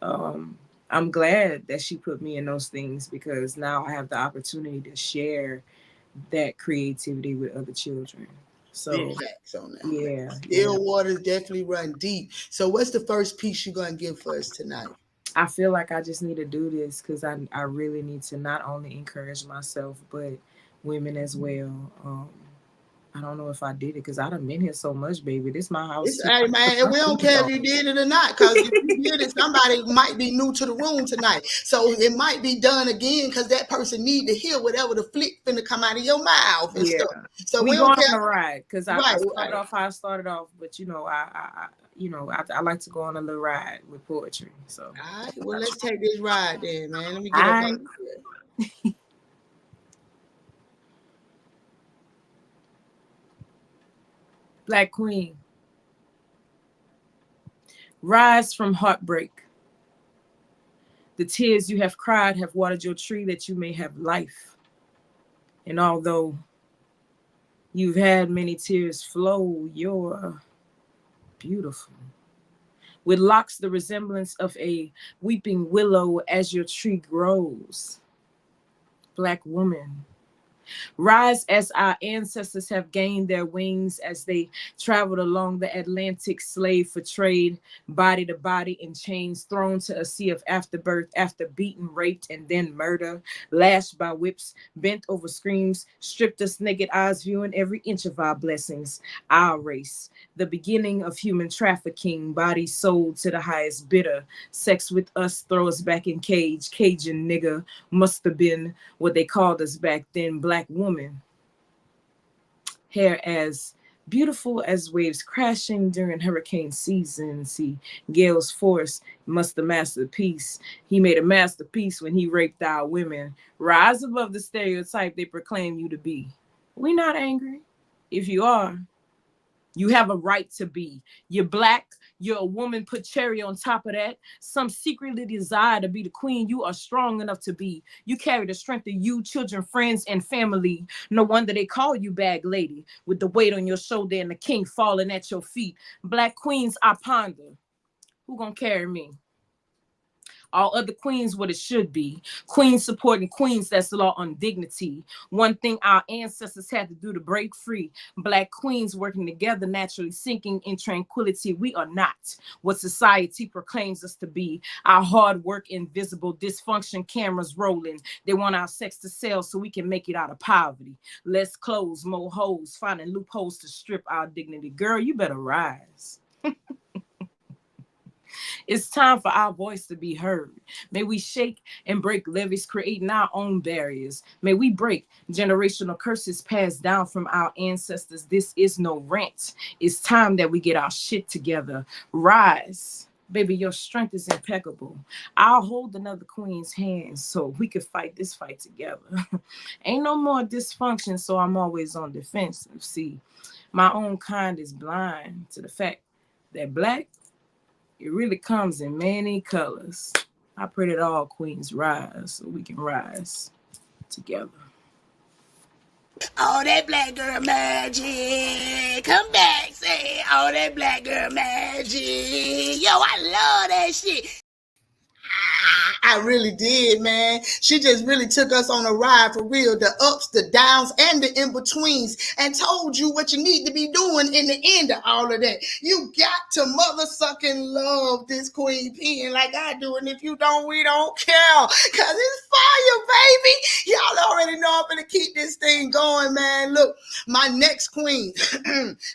I'm glad that she put me in those things because now I have the opportunity to share that creativity with other children. So big facts on that. Yeah. Still waters definitely run deep. So what's the first piece you're gonna give for us tonight? I feel like I just need to do this because I really need to not only encourage myself but women as well. I don't know if I did it because I done been here so much, baby. This my house. Hey, man, and we don't care if you did it or not, because if you did it, somebody might be new to the room tonight. So it might be done again because that person need to hear whatever the flick finna come out of your mouth and stuff. So we don't care. On the ride because I started off how I started off, but I like to go on a little ride with poetry. So all right, well, let's take this ride then, man. Let me get up on here. Black Queen. Rise from heartbreak. The tears you have cried have watered your tree that you may have life. And although you've had many tears flow, you're beautiful. With locks the resemblance of a weeping willow as your tree grows. Black woman. Rise as our ancestors have gained their wings as they traveled along the Atlantic, slave for trade, body to body in chains, thrown to a sea of afterbirth, after beaten, raped, and then murder, lashed by whips, bent over screams, stripped us naked eyes, viewing every inch of our blessings, our race, the beginning of human trafficking, bodies sold to the highest bidder, sex with us, throw us back in cage, Cajun nigga, must have been what they called us back then, black woman. Hair as beautiful as waves crashing during hurricane season. See, Gale's force must the masterpiece. He made a masterpiece when he raped our women. Rise above the stereotype they proclaim you to be. We're not angry. If you are, you have a right to be. You're black. You're a woman, put cherry on top of that. Some secretly desire to be the queen you are strong enough to be. You carry the strength of you, children, friends, and family. No wonder they call you bag lady, with the weight on your shoulder and the king falling at your feet. Black queens, I ponder. Who gonna carry me? All other queens what it should be. Queens supporting queens, that's law on dignity. One thing our ancestors had to do to break free. Black queens working together, naturally sinking in tranquility. We are not what society proclaims us to be. Our hard work invisible, dysfunction cameras rolling. They want our sex to sell so we can make it out of poverty. Less clothes, more hoes, finding loopholes to strip our dignity. Girl, you better rise. It's time for our voice to be heard. May we shake and break levees, creating our own barriers. May we break generational curses passed down from our ancestors. This is no rant. It's time that we get our shit together. Rise. Baby, your strength is impeccable. I'll hold another queen's hand so we could fight this fight together. Ain't no more dysfunction, so I'm always on defensive. See, my own kind is blind to the fact that black, it really comes in many colors. I pray that all queens rise so we can rise together. All that black girl magic. Come back, say all that black girl magic. Yo, I love that shit. I really did, man. She just really took us on a ride for real, the ups, the downs, and the in-betweens, and told you what you need to be doing in the end of all of that. You got to mother-sucking love this Queen Pen like I do, and if you don't, we don't care, because it's fire, baby. Y'all already know I'm going to keep this thing going, man. Look, my next queen,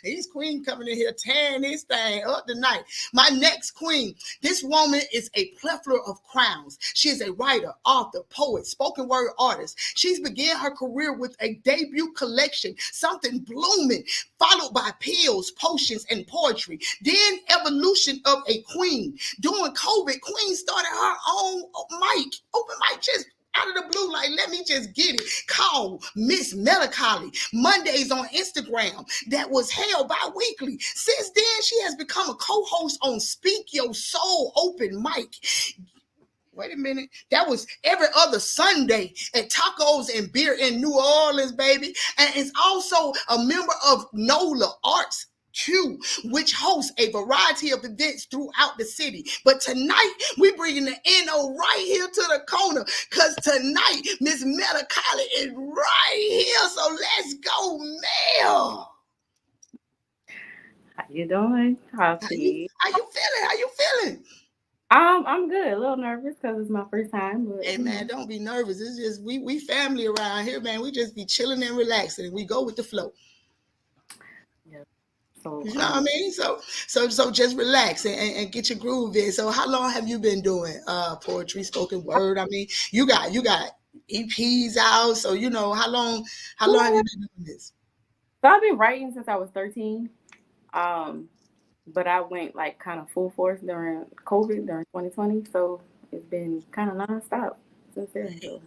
these queen coming in here tearing this thing up tonight. My next queen, this woman is a plethora of crowns. She is a writer, author, poet, spoken word artist. She's began her career with a debut collection, Something Blooming, followed by pills, potions, and poetry. Then evolution of a queen. During COVID, Queen started her own open mic, just out of the blue, like, let me just get it. Called Miss Melancholy. Mondays on Instagram. That was held bi-weekly. Since then, she has become a co-host on Speak Your Soul Open Mic. Wait a minute. That was every other Sunday at Tacos and Beer in New Orleans, baby. And is also a member of NOLA Arts Q, which hosts a variety of events throughout the city. But tonight, we bringing the NO right here to the corner, because tonight, Miss Melancholy is right here. So let's go, Mel. How you doing, How Coffee? you feeling? How you feeling? I'm good. A little nervous because it's my first time. But hey man, don't be nervous. It's just we family around here, man. We just be chilling and relaxing, and we go with the flow. Yeah. So you know what I mean? So just relax and get your groove in. So how long have you been doing poetry, spoken word? I mean, you got EPs out, so you know how long have you been doing this? So I've been writing since I was 13. But I went like kind of full force during COVID, during 2020. So it's been kind of nonstop since then. So.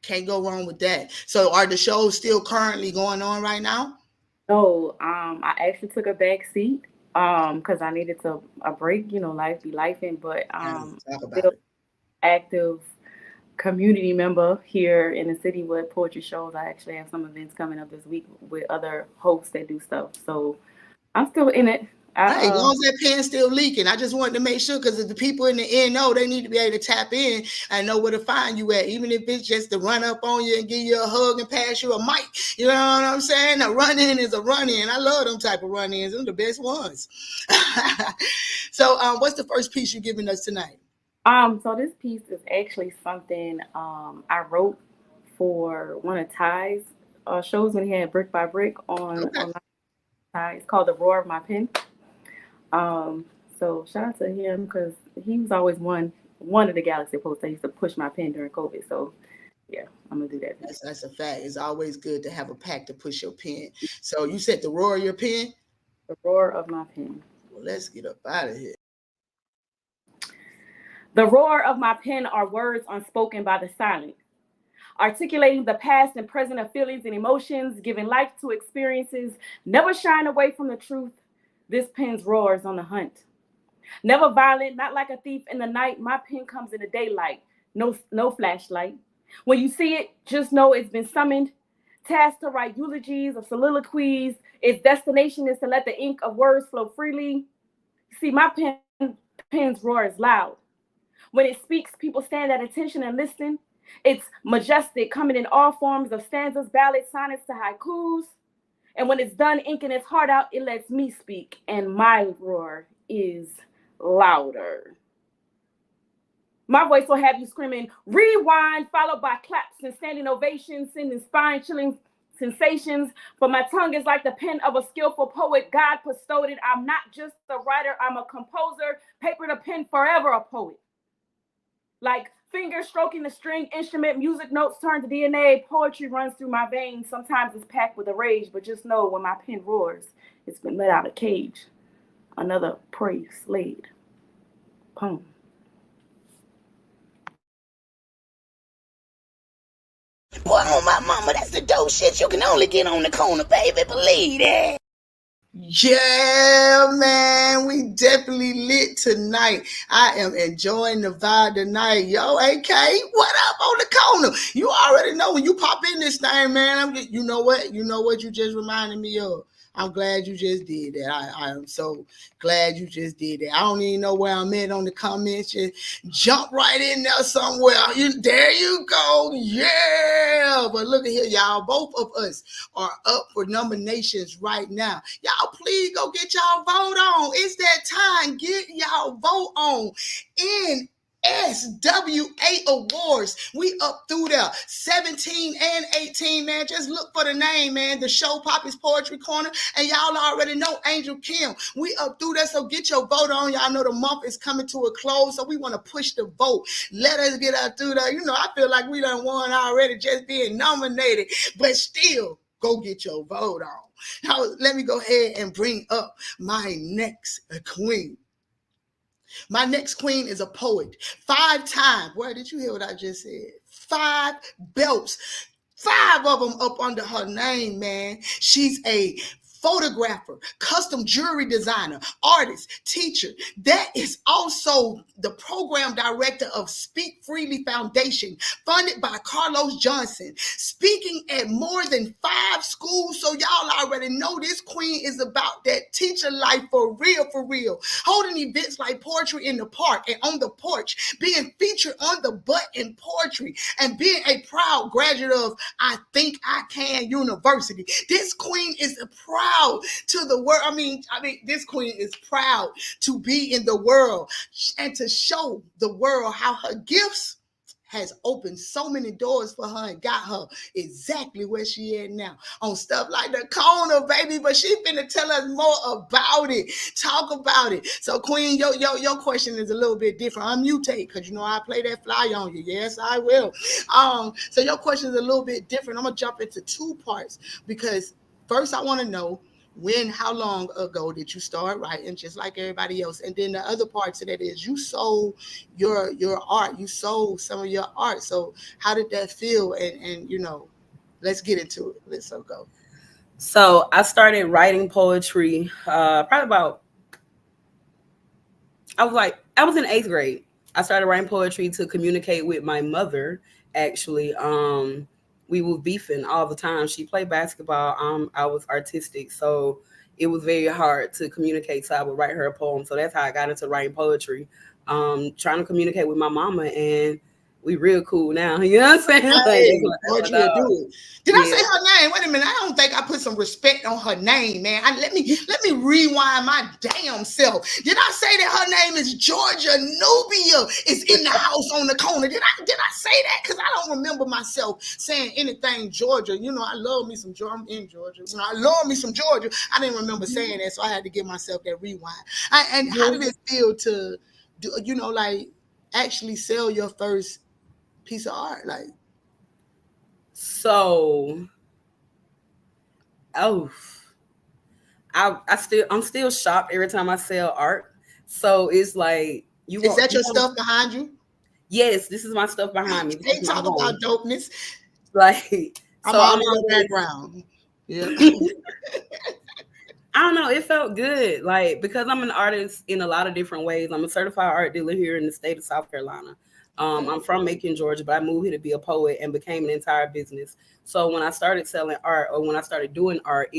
Can't go wrong with that. So are the shows still currently going on right now? No, I actually took a back seat because I needed a break, life be lifing, but talk about still it. active community member here in the city with poetry shows. I actually have some events coming up this week with other hosts that do stuff. So I'm still in it. Hey, as long as that pen's still leaking, I just wanted to make sure, because the people in the NO, they need to be able to tap in and know where to find you at, even if it's just to run up on you and give you a hug and pass you a mic. You know what I'm saying? A run-in is a run-in. I love them type of run-ins. They're the best ones. So what's the first piece you're giving us tonight? So this piece is actually something I wrote for one of Ty's shows when he had Brick by Brick on Ty. It's called The Roar of My Pen. So shout out to him because he was always one of the Galaxy posts that used to push my pen during COVID. So yeah, I'm gonna do that. That's a fact. It's always good to have a pack to push your pen. So you said the roar of your pen? The roar of my pen. Well, let's get up out of here. The roar of my pen are words unspoken by the silent, articulating the past and present of feelings and emotions, giving life to experiences, never shying away from the truth. This pen's roars on the hunt. Never violent, not like a thief in the night. My pen comes in the daylight, no flashlight. When you see it, just know it's been summoned, tasked to write eulogies or soliloquies. Its destination is to let the ink of words flow freely. See, my pen's roar is loud. When it speaks, people stand at attention and listen. It's majestic, coming in all forms of stanzas, ballads, sonnets to haikus. And when it's done inking its heart out, it lets me speak, and my roar is louder. My voice will have you screaming, rewind, followed by claps and standing ovations, sending spine-chilling sensations. But my tongue is like the pen of a skillful poet. God bestowed it. I'm not just a writer, I'm a composer. Paper to pen, forever a poet. Like fingers stroking the string instrument, music notes turn to DNA, poetry runs through my veins. Sometimes it's packed with a rage, but just know when my pen roars, it's been let out of cage. Another prey slayed. Poem. Boy, on my mama, that's the dope shit you can only get on the corner, baby. Believe that. Yeah, man, we definitely lit tonight. I am enjoying the vibe tonight. Yo, AK, what up on the corner? You already know when you pop in this thing, man. You know what you just reminded me of. I'm glad you just did that. I am so glad you just did that. I don't even know where I'm at on the comments. Just jump right in there somewhere. There you go. Yeah. But look at here, y'all. Both of us are up for nominations right now. Y'all, please go get y'all vote on. It's that time. Get y'all vote on in SWA Awards. We up through there. 17 and 18, man. Just look for the name, man. The show Poppy's Poetry Corner. And y'all already know Angel Kim. We up through there, so get your vote on. Y'all know the month is coming to a close, so we want to push the vote. Let us get out through there. You know, I feel like we done won already just being nominated, but still, go get your vote on. Now, let me go ahead and bring up my next queen. My next queen is a poet. 5-time. Where did you hear what I just said? 5 belts. 5 of them up under her name, man. She's a photographer, custom jewelry designer, artist, teacher. That is also the program director of Speak Freely Foundation, funded by Carlos Johnson, speaking at more than 5 schools. So y'all already know this queen is about that teacher life for real, holding events like Poetry in the Park and On the Porch, being featured on The Butt in Poetry, and being a proud graduate of I Think I Can University. This queen is proud to the world. I mean, this queen is proud to be in the world and to show the world how her gifts has opened so many doors for her and got her exactly where she is now on stuff like the corner, baby. But she finna tell us more about it. Talk about it. So, Queen, your question is a little bit different. Unmutate, because you know I play that fly on you. Yes, I will. So your question is a little bit different. I'm gonna jump into 2 parts because first I want to know how long ago did you start writing, just like everybody else? And then the other part to that is you sold your art. You sold some of your art. So how did that feel? And you know, let's get into it. Let's go. So I started writing poetry probably about, I was in 8th grade. I started writing poetry to communicate with my mother, actually. We were beefing all the time. She played basketball. I was artistic. So it was very hard to communicate. So I would write her a poem. So that's how I got into writing poetry. Trying to communicate with my mama, and we real cool now. You know what I'm saying? Did I say her name? Wait a minute. I don't think I put some respect on her name, man. Let me rewind my damn self. Did I say that her name is Georgia Nubia is in the house on the corner? Did I say that? Because I don't remember myself saying anything Georgia. You know, I love me some Georgia. I'm in Georgia. You know, I love me some Georgia. I didn't remember saying that, so I had to give myself that rewind. And how did it feel to do, you know, like actually sell your first piece of art? Like, so I'm still shocked every time I sell art. So it's like is that your stuff behind you? Yes, this is my stuff behind me. They talk about dopeness. Like, I'm all in the background. Yeah. I don't know. It felt good. Like, because I'm an artist in a lot of different ways. I'm a certified art dealer here in the state of South Carolina. I'm from Macon, Georgia, but I moved here to be a poet and became an entire business. So when I started selling art, or when I started doing art,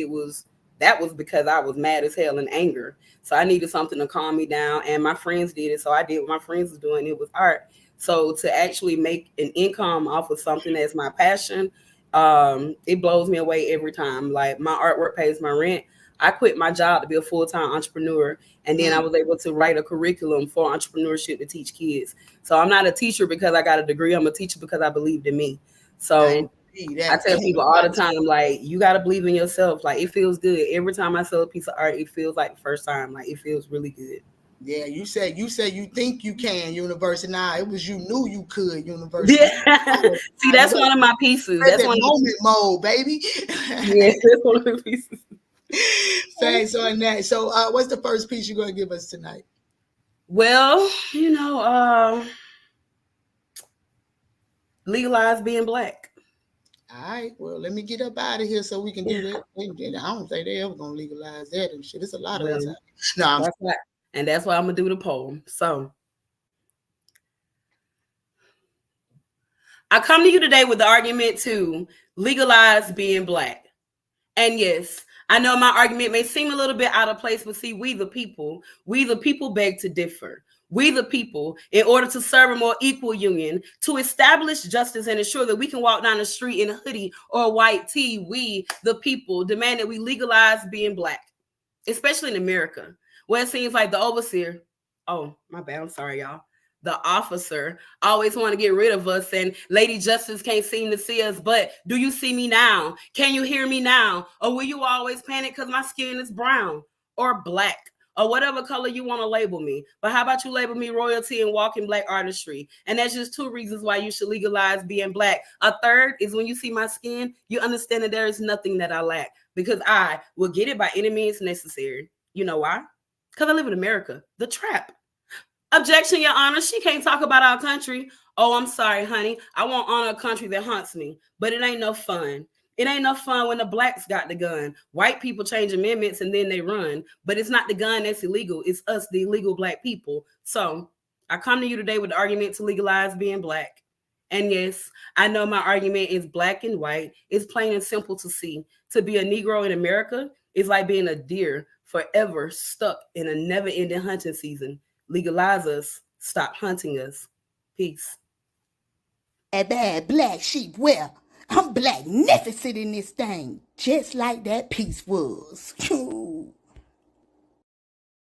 that was because I was mad as hell in anger. So I needed something to calm me down, and my friends did it. So I did what my friends was doing. It was art. So to actually make an income off of something that's my passion, it blows me away every time. Like, my artwork pays my rent. I quit my job to be a full-time entrepreneur, and then I was able to write a curriculum for entrepreneurship to teach kids. So I'm not a teacher because I got a degree. I'm a teacher because I believed in me. So I tell people all the time, like, you got to believe in yourself. Like, it feels good. Every time I sell a piece of art, it feels like the first time. Like, it feels really good. Yeah, you said you think you can, University. Nah, it was you knew you could, University. Yeah. See, that's one of my pieces. That's one moment mode, baby. Yeah, that's one of the pieces. Thanks on that. So what's the first piece you're going to give us tonight? Well, you know, legalize being Black. All right, well, let me get up out of here so we can do that. I don't think they ever going to legalize that and shit. It's a lot of us out there. No, that's why I'm going to do the poem. So I come to you today with the argument to legalize being Black. And yes, I know my argument may seem a little bit out of place, but see, we the people beg to differ. We the people, in order to serve a more equal union, to establish justice and ensure that we can walk down the street in a hoodie or a white tee, we the people demand that we legalize being Black, especially in America, where it seems like the overseer, oh, my bad, I'm sorry, y'all. The officer always want to get rid of us, and Lady Justice can't seem to see us. But do you see me now? Can you hear me now? Or will you always panic because my skin is brown or black or whatever color you want to label me? But how about you label me royalty and walking black artistry? And that's just 2 reasons why you should legalize being black. A third is when you see my skin, you understand that there is nothing that I lack, because I will get it by any means necessary. You know why? Because I live in America, the trap. Objection, Your Honor. She can't talk about our country. Oh, I'm sorry, honey. I won't honor a country that haunts me, but it ain't no fun. It ain't no fun when the blacks got the gun. White people change amendments and then they run, but it's not the gun that's illegal. It's us, the illegal black people. So I come to you today with the argument to legalize being black. And yes, I know my argument is black and white. It's plain and simple to see. To be a Negro in America is like being a deer forever stuck in a never-ending hunting season. Legalize us. Stop hunting us. Peace. A bad black sheep. Well, I'm blacknificent in this thing, just like that piece was.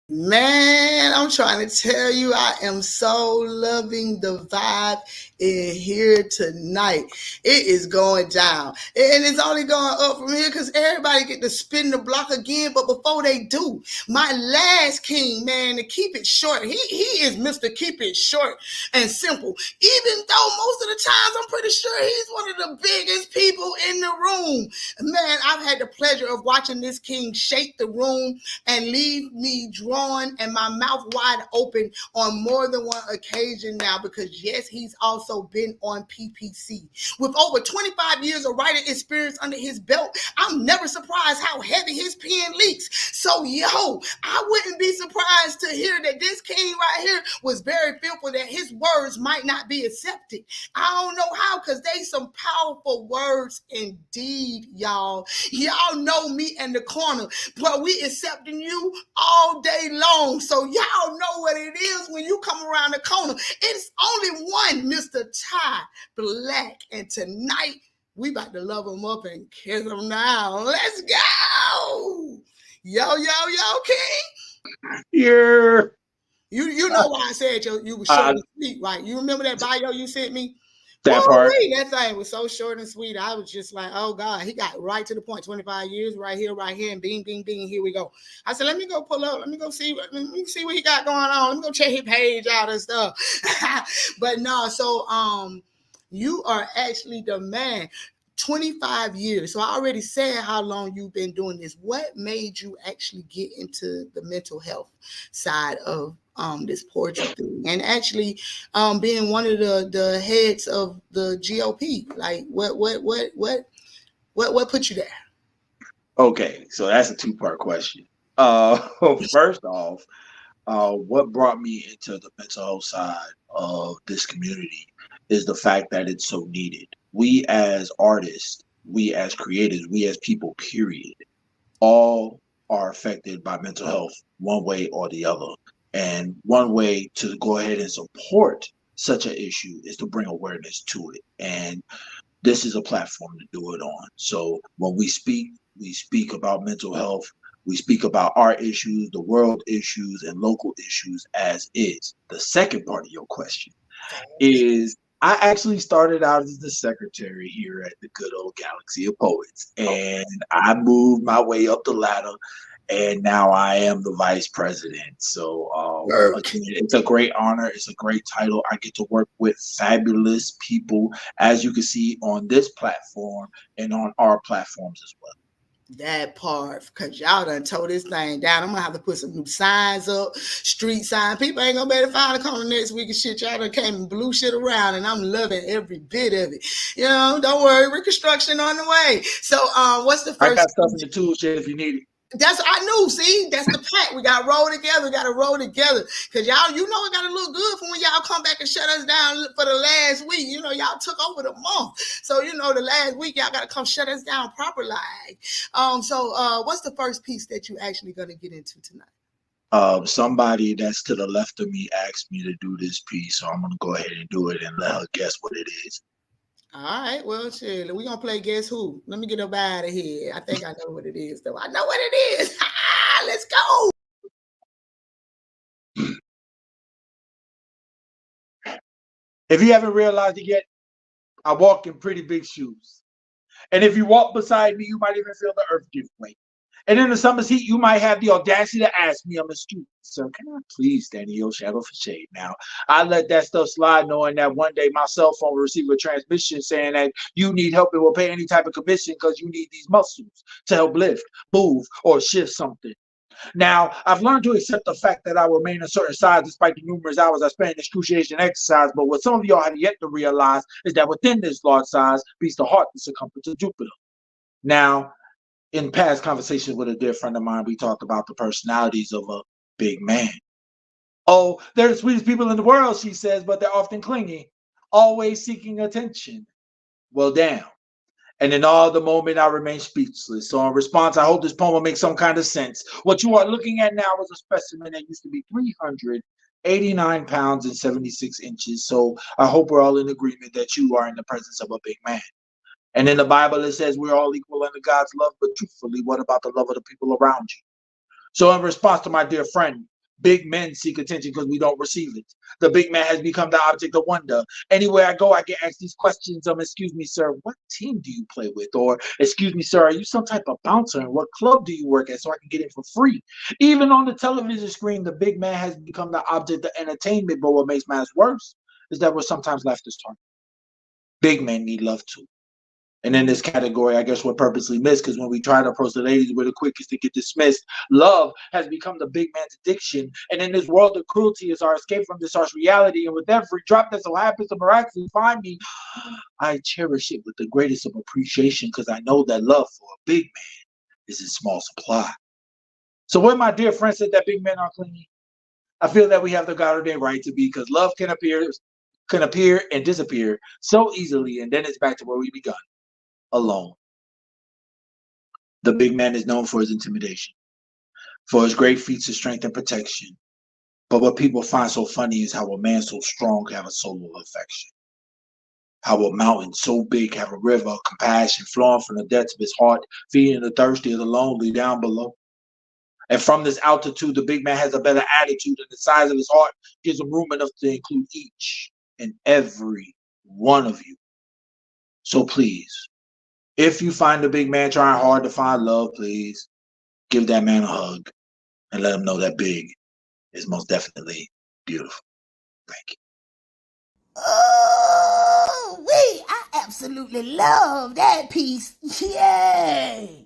Man, I'm trying to tell you, I am so loving the vibe in here tonight. It is going down, and it's only going up from here because everybody get to spin the block again. But before they do, my last king, man, to keep it short, he is Mr. Keep It Short and Simple. Even though most of the times I'm pretty sure he's one of the biggest people in the room. Man, I've had the pleasure of watching this king shake the room and leave me drawn and my mouth wide open on more than one occasion now, because yes, he's also been on P.P.C. With over 25 years of writing experience under his belt, I'm never surprised how heavy his pen leaks. So I wouldn't be surprised to hear that this king right here was very fearful that his words might not be accepted. I don't know how, because they some powerful words indeed, y'all. Y'all know me in the corner, but we accepting you all day long. So y'all know what it is when you come around the corner. It's only one Mr. Ty Black, and tonight we about to love him up and kiss him now. Let's go. Yo, King. Yeah. You know why I said you were short and sweet, right? You remember that bio you sent me? That part. That thing was so short and sweet. I was just like, oh God, he got right to the point. 25 years, right here, and bing, bing, bing. Here we go. I said, let me go pull up. Let me see what he got going on. Let me go check his page out and stuff. But no, so you are actually the man. 25 years. So I already said how long you've been doing this. What made you actually get into the mental health side of this poetry thing, and actually being one of the heads of the GOP? Like what put you there? Okay, so that's a 2-part question. First off, what brought me into the mental health side of this community is the fact that it's so needed. We as artists, we as creators, we as people, period, all are affected by mental health one way or the other. And one way to go ahead and support such an issue is to bring awareness to it. And this is a platform to do it on. So when we speak about mental health. We speak about our issues, the world issues, and local issues as is. The second part of your question is I actually started out as the secretary here at the good old Galaxy of Poets. And I moved my way up the ladder, and now I am the vice president. So again, it's a great honor. It's a great title. I get to work with fabulous people, as you can see on this platform and on our platforms as well. That part, because y'all done tore this thing down. I'm gonna have to put some new signs up, street signs. People ain't gonna be able to find a corner next week and shit. Y'all done came and blew shit around, and I'm loving every bit of it. Don't worry, reconstruction on the way. So what's the first? I got stuff in the tool shed if you need it. That's I knew. See, that's the pack. We got to roll together. We got to roll together, because y'all, it got to look good for when y'all come back and shut us down for the last week. Y'all took over the month, so the last week y'all got to come shut us down proper like. So what's the first piece that you actually gonna get into tonight? Somebody that's to the left of me asked me to do this piece, so I'm gonna go ahead and do it and let her guess what it is. All right, well, shit, we're going to play Guess Who. Let me get up out of here. I think I know what it is, though. I know what it is. Let's go. If you haven't realized it yet, I walk in pretty big shoes. And if you walk beside me, you might even feel the earth give way. And in the summer's heat, you might have the audacity to ask me, excuse me, sir, can I please stand in your shadow for shade? Now, I let that stuff slide knowing that one day my cell phone will receive a transmission saying that you need help and will pay any type of commission because you need these muscles to help lift, move, or shift something. Now, I've learned to accept the fact that I remain a certain size despite the numerous hours I spend in excruciating exercise, but what some of y'all have yet to realize is that within this large size beats the heart and circumference of Jupiter. Now, in past conversations with a dear friend of mine, we talked about the personalities of a big man. Oh, they're the sweetest people in the world, she says, but they're often clingy, always seeking attention. Well, damn. And in all the moment, I remain speechless. So in response, I hope this poem will make some kind of sense. What you are looking at now is a specimen that used to be 389 pounds and 76 inches. So I hope we're all in agreement that you are in the presence of a big man. And in the Bible, it says we're all equal under God's love, but truthfully, what about the love of the people around you? So in response to my dear friend, big men seek attention because we don't receive it. The big man has become the object of wonder. Anywhere I go, I get asked these questions. Excuse me, sir, what team do you play with? Or, excuse me, sir, are you some type of bouncer? And what club do you work at so I can get in for free? Even on the television screen, the big man has become the object of entertainment. But what makes matters worse is that we're sometimes left as targets. Big men need love too. And in this category, I guess we're purposely missed because when we try to approach the ladies, we're the quickest to get dismissed. Love has become the big man's addiction. And in this world of cruelty is our escape from this harsh reality. And with every drop that so happens to miraculously find me, I cherish it with the greatest of appreciation because I know that love for a big man is in small supply. So when my dear friend said that big men are clingy, I feel that we have the God-ordained right to be because love can appear and disappear so easily. And then it's back to where we begun. Alone. The big man is known for his intimidation, for his great feats of strength and protection. But what people find so funny is how a man so strong can have a soul of affection. How a mountain so big can have a river of compassion flowing from the depths of his heart, feeding the thirsty and the lonely down below. And from this altitude, the big man has a better attitude, and the size of his heart gives him room enough to include each and every one of you. So please, if you find the big man trying hard to find love, please give that man a hug and let him know that big is most definitely beautiful. Thank you. Oh, I absolutely love that piece. Yay!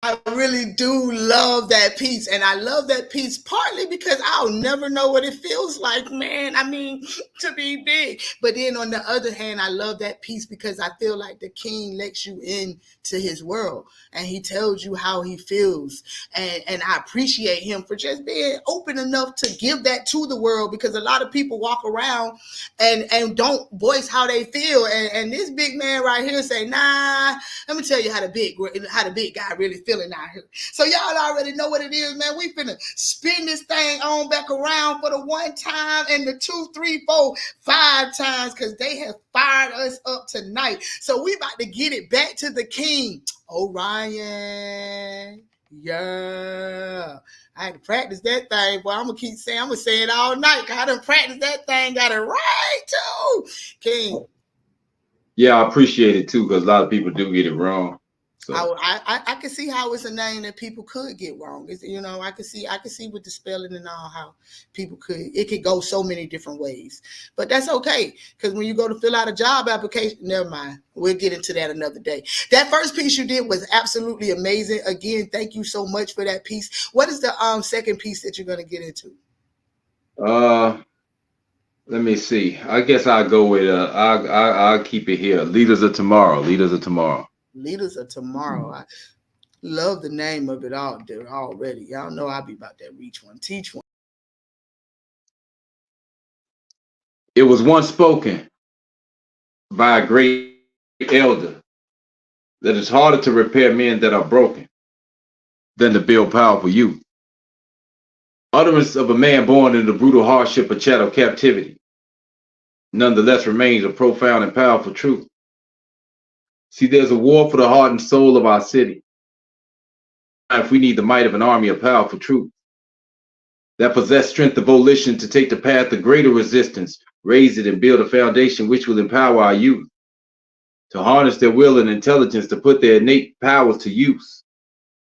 I really do love that piece. And I love that piece partly because I'll never know what it feels like, man. I mean, to be big. But then on the other hand, I love that piece because I feel like the king lets you in to his world and he tells you how he feels. And I appreciate him for just being open enough to give that to the world because a lot of people walk around and don't voice how they feel. And this big man right here say, nah, let me tell you how the big guy really feeling out here. So y'all already know what it is, man. We finna spin this thing on back around for the 1 time and the 2, 3, 4, 5 times because they have fired us up tonight. So we about to get it back to the king. Orion. Yeah. I had to practice that thing, boy. I'm gonna say it all night. I done practiced that thing, got it right too. King. Yeah, I appreciate it too, because a lot of people do get it wrong. So I can see how it's a name that people could get wrong. It's, I can see with the spelling and all how people it could go so many different ways. But that's okay, because when you go to fill out a job application, never mind. We'll get into that another day. That first piece you did was absolutely amazing. Again, thank you so much for that piece. What is the second piece that you're going to get into? Let me see. I guess I'll go with I'll keep it here. Leaders of Tomorrow. Leaders of Tomorrow. Leaders of Tomorrow. I love the name of it all already. Y'all know I'll be about that reach one, teach one. It was once spoken by a great elder that it's harder to repair men that are broken than to build powerful youth. Utterance of a man born in the brutal hardship of chattel captivity nonetheless remains a profound and powerful truth. See, there's a war for the heart and soul of our city. If we need the might of an army of powerful truth, that possess strength of volition to take the path of greater resistance, raise it and build a foundation which will empower our youth to harness their will and intelligence to put their innate powers to use,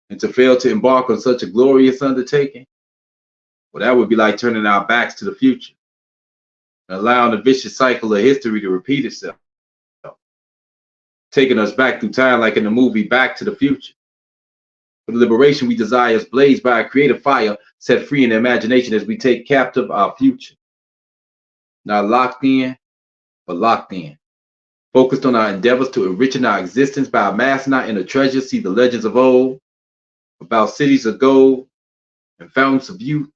and to fail to embark on such a glorious undertaking, well, that would be like turning our backs to the future and allowing the vicious cycle of history to repeat itself, taking us back through time like in the movie Back to the Future. For the liberation we desire is blazed by a creative fire set free in the imagination as we take captive our future. Not locked in, but locked in. Focused on our endeavors to enrichen our existence by amassing our inner treasures, see the legends of old, about cities of gold and fountains of youth,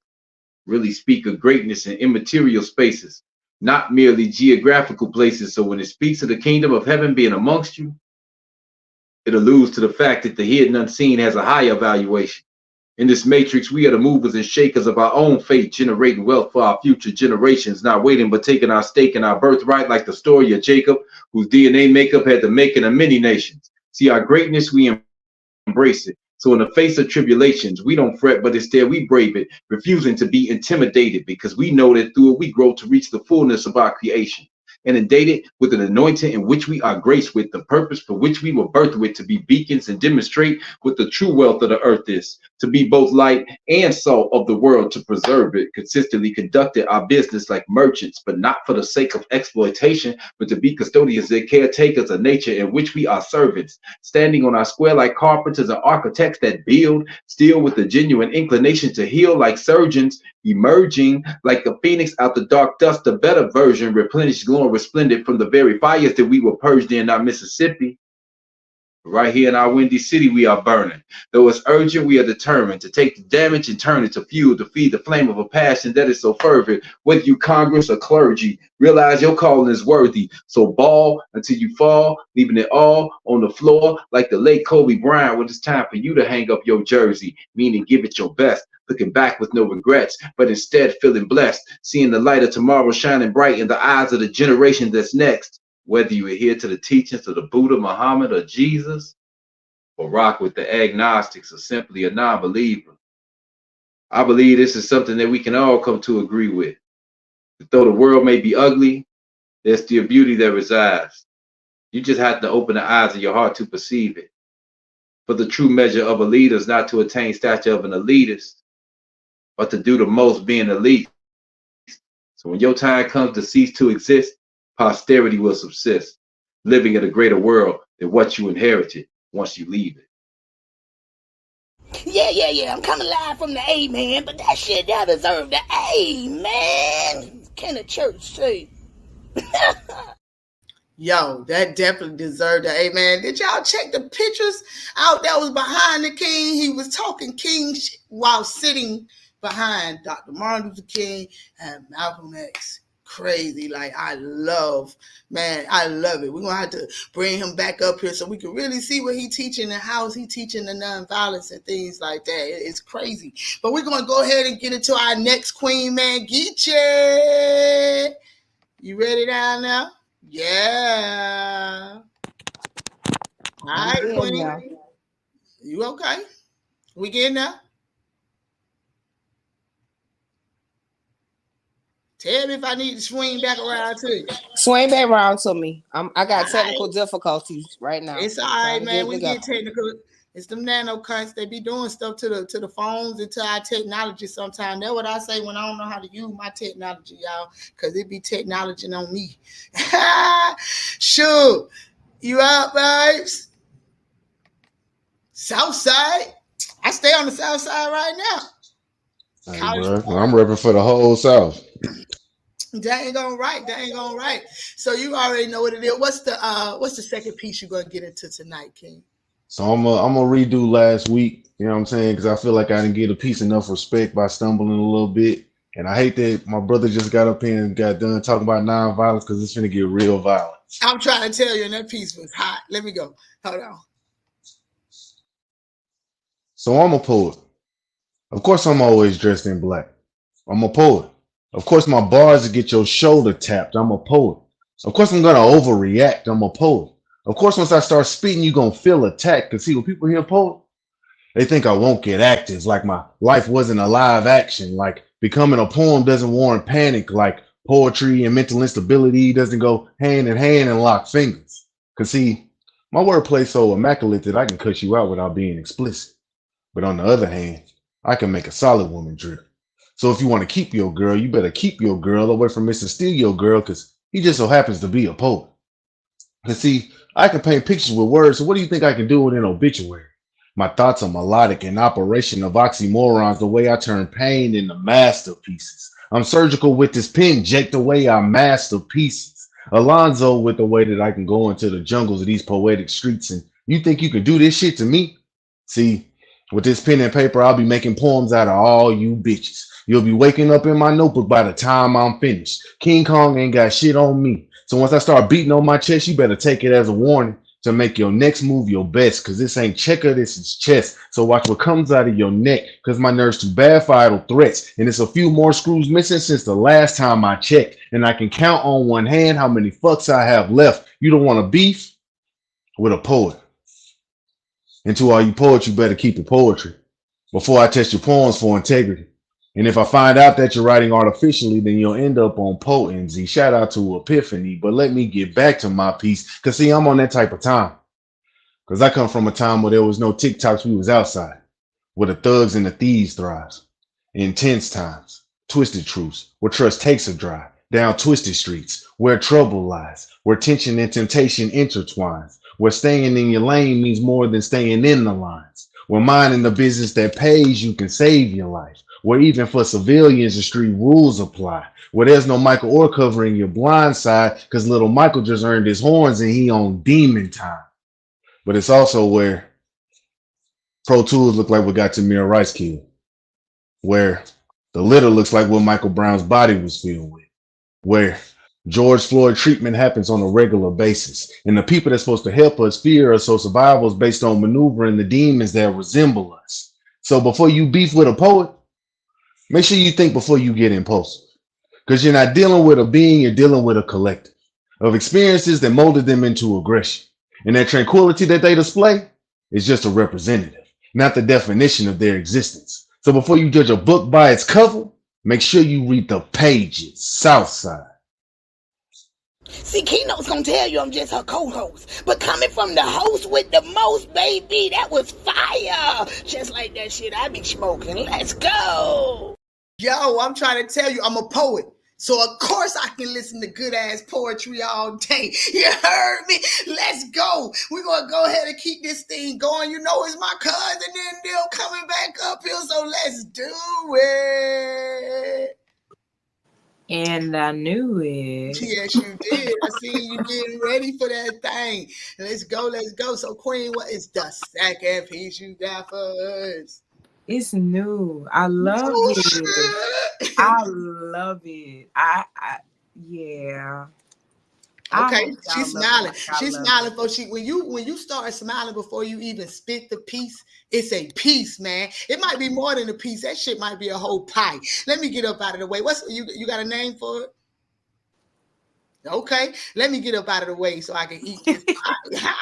really speak of greatness in immaterial spaces, not merely geographical places. So when it speaks of the kingdom of heaven being amongst you, it alludes to the fact that the hidden unseen has a higher valuation. In this matrix, we are the movers and shakers of our own fate, generating wealth for our future generations, not waiting but taking our stake in our birthright, like the story of Jacob, whose DNA makeup had the making of many nations. See our greatness, we embrace it. So in the face of tribulations, we don't fret, but instead we brave it, refusing to be intimidated, because we know that through it we grow to reach the fullness of our creation. Inundated with an anointing in which we are graced with, the purpose for which we were birthed with, to be beacons and demonstrate what the true wealth of the earth is, to be both light and salt of the world, to preserve it, consistently conducted our business like merchants, but not for the sake of exploitation, but to be custodians and caretakers of nature in which we are servants, standing on our square like carpenters and architects that build, still with a genuine inclination to heal like surgeons, emerging like the phoenix out the dark dust, a better version, replenished, glowing resplendent from the very fires that we were purged in our Mississippi. Right here in our windy city, we are burning. Though it's urgent, we are determined to take the damage and turn it to fuel to feed the flame of a passion that is so fervent. Whether you Congress or clergy, realize your calling is worthy. So ball until you fall, leaving it all on the floor like the late Kobe Bryant when it's time for you to hang up your jersey, meaning give it your best. Looking back with no regrets, but instead feeling blessed, seeing the light of tomorrow shining bright in the eyes of the generation that's next. Whether you adhere to the teachings of the Buddha, Muhammad, or Jesus, or rock with the agnostics or simply a non-believer, I believe this is something that we can all come to agree with. Though the world may be ugly, there's still beauty that resides. You just have to open the eyes of your heart to perceive it. For the true measure of a leader is not to attain stature of an elitist, but to do the most being elite. So when your time comes to cease to exist, posterity will subsist, living in a greater world than what you inherited once you leave it. Yeah. I'm coming live from the A, man, but that shit that deserve the A, man. Can the church say? Yo, that definitely deserved the A, man. Did y'all check the pictures out that was behind the king? He was talking king while sitting behind Dr. Martin Luther King and Malcolm X. Crazy. Like, I love it. We're gonna have to bring him back up here so we can really see what he teaching and how he teaching the nonviolence and things like that. It's crazy. But we're gonna go ahead and get into our next queen, man. Geechee. You ready down now? Yeah. All right, queen. Now. You okay? We getting now? Tell me if I need to swing back around to you. Swing back around to me. I got technical difficulties right now. It's all right, man. We get technical. It's them nano cunts. They be doing stuff to the phones and to our technology sometimes. That's what I say when I don't know how to use my technology, y'all, because it be technology on me. Sure. You out, babes? South side? I stay on the south side right now. Hey, bro. I'm repping for the whole South. That ain't gonna right. So you already know what it is. What's the second piece you're gonna get into tonight, King? So I'm gonna redo last week. You know what I'm saying? Because I feel like I didn't get a piece enough respect by stumbling a little bit, and I hate that my brother just got up here and got done talking about nonviolence because it's gonna get real violent. I'm trying to tell you, and that piece was hot. Let me go. Hold on. So I'm a poet. Of course, I'm always dressed in black. I'm a poet. Of course, my bars get your shoulder tapped. I'm a poet. Of course, I'm going to overreact. I'm a poet. Of course, once I start speaking, you're going to feel attacked. Because see, when people hear poet, they think I won't get active. Like my life wasn't a live action. Like Becoming a poem doesn't warrant panic like poetry and mental instability doesn't go hand in hand and lock fingers. Cause see, my wordplay's so immaculate that I can cut you out without being explicit. But on the other hand, I can make a solid woman drip. So if you want to keep your girl, you better keep your girl away from Mr. Steal Your Girl, cause he just so happens to be a poet. And see, I can paint pictures with words, so what do you think I can do with an obituary? My thoughts are melodic and operation of oxymorons, the way I turn pain into masterpieces. I'm surgical with this pen, Jake, the way I masterpieces. Alonzo with the way that I can go into the jungles of these poetic streets, and you think you can do this shit to me? See, with this pen and paper, I'll be making poems out of all you bitches. You'll be waking up in my notebook by the time I'm finished. King Kong ain't got shit on me. So once I start beating on my chest, you better take it as a warning to make your next move your best. Cause this ain't checker, this is chess. So watch what comes out of your neck. Cause my nerves too bad for idle threats. And it's a few more screws missing since the last time I checked. And I can count on one hand how many fucks I have left. You don't want to beef with a poet. And to all you poets, you better keep your poetry before I test your poems for integrity. And if I find out that you're writing artificially, then you'll end up on potency. Shout out to Epiphany. But let me get back to my piece. Cause see, I'm on that type of time. Cause I come from a time where there was no TikToks, we was outside. Where the thugs and the thieves thrives. Intense times, twisted truths, where trust takes a drive. Down twisted streets, where trouble lies. Where tension and temptation intertwines. Where staying in your lane means more than staying in the lines. Where minding the business that pays you can save your life. Where even for civilians, the street rules apply. Where there's no Michael Orr covering your blind side, because little Michael just earned his horns and he on demon time. But it's also where Pro Tools look like what got Tamir Rice killed. Where the litter looks like what Michael Brown's body was filled with. Where George Floyd treatment happens on a regular basis. And the people that's supposed to help us fear us, so survival is based on maneuvering the demons that resemble us. So before you beef with a poet, make sure you think before you get impulsive. Because you're not dealing with a being, you're dealing with a collective of experiences that molded them into aggression. And that tranquility that they display is just a representative, not the definition of their existence. So before you judge a book by its cover, make sure you read the pages. Southside. See, Keynote's gonna tell you I'm just her co-host. But coming from the host with the most, baby, that was fire. Just like that shit I be smoking. Let's go. Yo, I'm trying to tell you, I'm a poet. So of course I can listen to good ass poetry all day. You heard me? Let's go. We're gonna go ahead and keep this thing going. You know it's my cousin and them coming back up here. So let's do it. And I knew it. Yes, you did. I see you getting ready for that thing. Let's go, let's go. So, Queen, what is the second piece you got for us? It's new. I love it. I love it. Yeah. Okay, she's smiling. She's smiling for when you start smiling before you even spit the piece, it's a piece, man. It might be more than a piece. That shit might be a whole pie. Let me get up out of the way. What's you got a name for it? Okay, let me get up out of the way so I can eat this pie.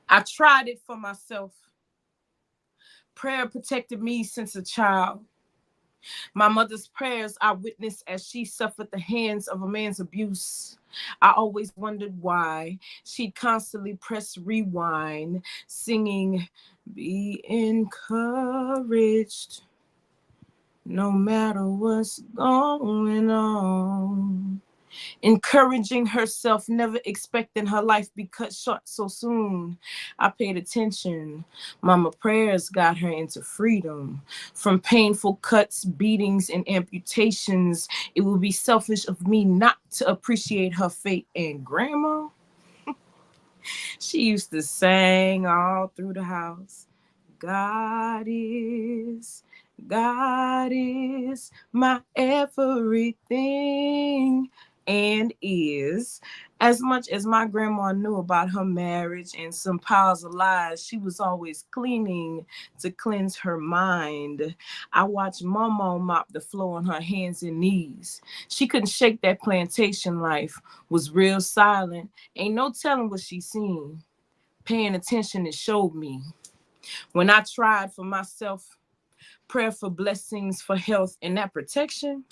I tried it for myself. Prayer protected me since a child. My mother's prayers I witnessed as she suffered the hands of a man's abuse. I always wondered why she'd constantly press rewind, singing, "Be encouraged, no matter what's going on." Encouraging herself, never expecting her life be cut short so soon. I paid attention. Mama prayers got her into freedom from painful cuts, beatings, and amputations. It would be selfish of me not to appreciate her fate. And Grandma, she used to sing all through the house. God is my everything. and is. As much as my grandma knew about her marriage and some piles of lies, she was always cleaning to cleanse her mind. I watched Mama mop the floor on her hands and knees. She couldn't shake that plantation life, was real silent. Ain't no telling what she seen. Paying attention, it showed me. When I tried for myself, prayer for blessings, for health, and that protection,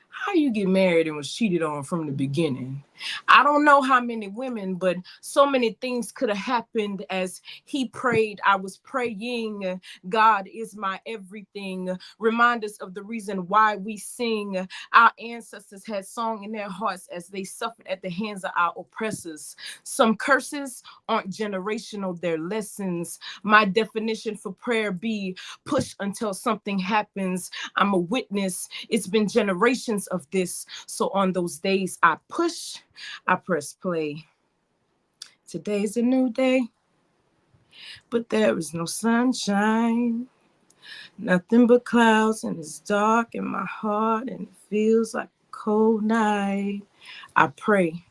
how you get married and was cheated on from the beginning? I don't know how many women, but so many things could have happened as he prayed. I was praying. God is my everything. Remind us of the reason why we sing. Our ancestors had song in their hearts as they suffered at the hands of our oppressors. Some curses aren't generational, they're lessons. My definition for prayer be push until something happens. I'm a witness. It's been generations of this. So on those days I push, I press play. Today's a new day, but there is no sunshine. Nothing but clouds, and it's dark in my heart, and it feels like a cold night. I pray,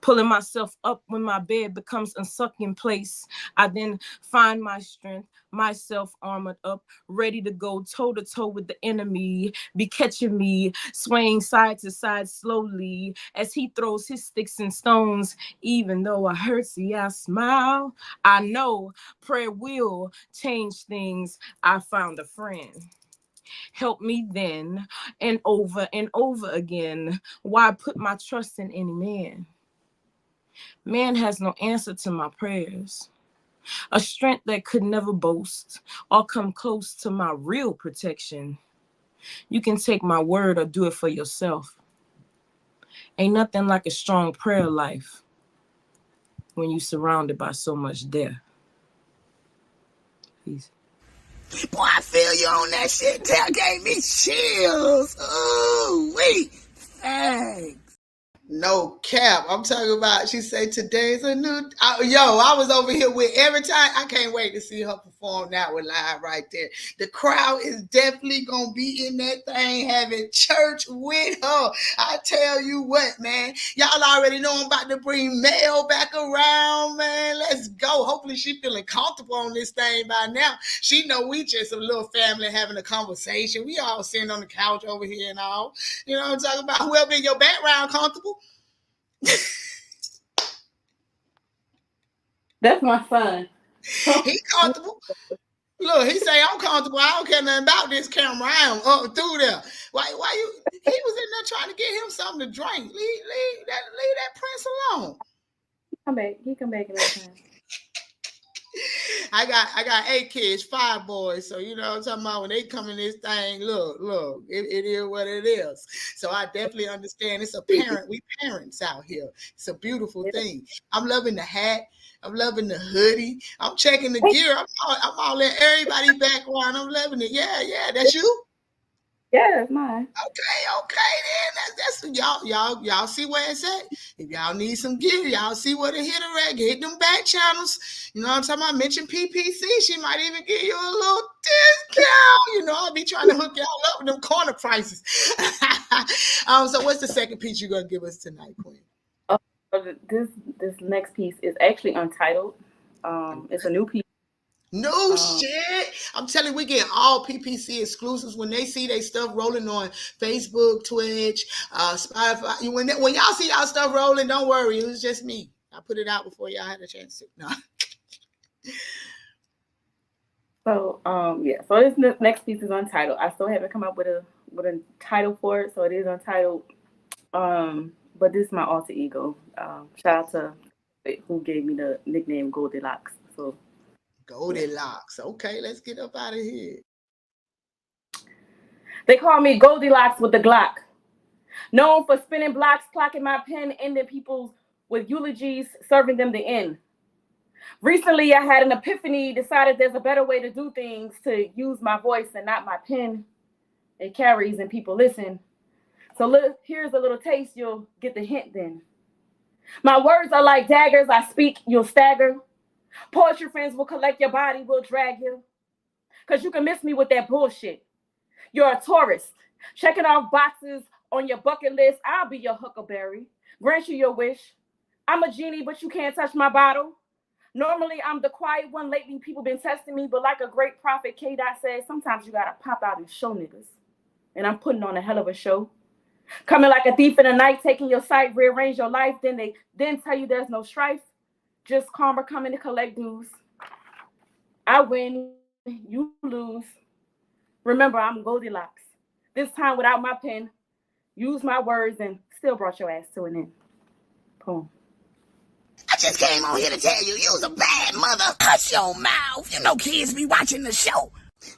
pulling myself up when my bed becomes a sunken place. I then find my strength, myself armored up, ready to go toe to toe with the enemy, be catching me, swaying side to side slowly as he throws his sticks and stones. Even though I hurt, see, I smile. I know prayer will change things. I found a friend. Help me then and over again. Why put my trust in any man? Man has no answer to my prayers. A strength that could never boast or come close to my real protection. You can take my word or do it for yourself. Ain't nothing like a strong prayer life when you're surrounded by so much death. Peace. Boy, I feel you on that shit. That gave me chills. Ooh, wait. Thanks. No cap. I'm talking about, she said today's a new, I was over here with every time. I can't wait to see her perform that one live right there. The crowd is definitely going to be in that thing having church with her. I tell you what, man. Y'all already know I'm about to bring Mel back around, man. Let's go. Hopefully she feeling comfortable on this thing by now. She know we just a little family having a conversation. We all sitting on the couch over here and all. You know what I'm talking about? Whoever in your background comfortable. That's my son. He comfortable. Look, he say I'm comfortable. I don't care nothing about this camera. I am up through there. Why you? He was in there trying to get him something to drink. Leave that prince alone. Come back. He come back another time. I got 8 kids, 5 boys. So you know what I'm talking about. When they come in this thing, look, it is what it is. So I definitely understand. It's a parent. We parents out here. It's a beautiful thing. I'm loving the hat. I'm loving the hoodie. I'm checking the gear. I'm all in everybody's background. I'm loving it. Yeah. That's you? Yeah, that's mine. Okay, then. That's y'all see where it's at. If y'all need some gear, y'all see where to hit her at. Get them back channels. You know what I'm talking about? Mention P.P.C. She might even give you a little discount. You know, I'll be trying to hook y'all up with them corner prices. So what's the second piece you're gonna give us tonight, Queen? This next piece is actually untitled. It's a new piece. No shit. I'm telling you, we get all P.P.C. exclusives when they see their stuff rolling on Facebook, Twitch, Spotify. When y'all see y'all stuff rolling, don't worry. It was just me. I put it out before y'all had a chance to. No. So So this next piece is untitled. I still haven't come up with a title for it, so it is untitled. But this is my alter ego. Shout out to who gave me the nickname Goldilocks. So Goldilocks. Okay, let's get up out of here. They call me Goldilocks with the Glock. Known for spinning blocks, clocking my pen, ending people with eulogies, serving them the end. Recently, I had an epiphany, decided there's a better way to do things, to use my voice and not my pen. It carries and people listen. So here's a little taste, you'll get the hint then. My words are like daggers, I speak, you'll stagger. Poetry friends will collect your body, will drag you. Because you can miss me with that bullshit. You're a tourist, checking off boxes On your bucket list, I'll be your huckleberry. Grant you your wish. I'm a genie, but you can't touch my bottle. Normally, I'm the quiet one. Lately, people been testing me, but like a great prophet, K-Dot says, sometimes you gotta pop out and show niggas. And I'm putting on a hell of a show. Coming like a thief in the night, taking your sight, rearrange your life, then they tell you there's no strife. Just karma coming to collect dues. I win, you lose. Remember, I'm Goldilocks. This time without my pen, use my words and still brought your ass to an end. Poem. I just came on here to tell you you was a bad mother. Hush your mouth. You know kids be watching the show.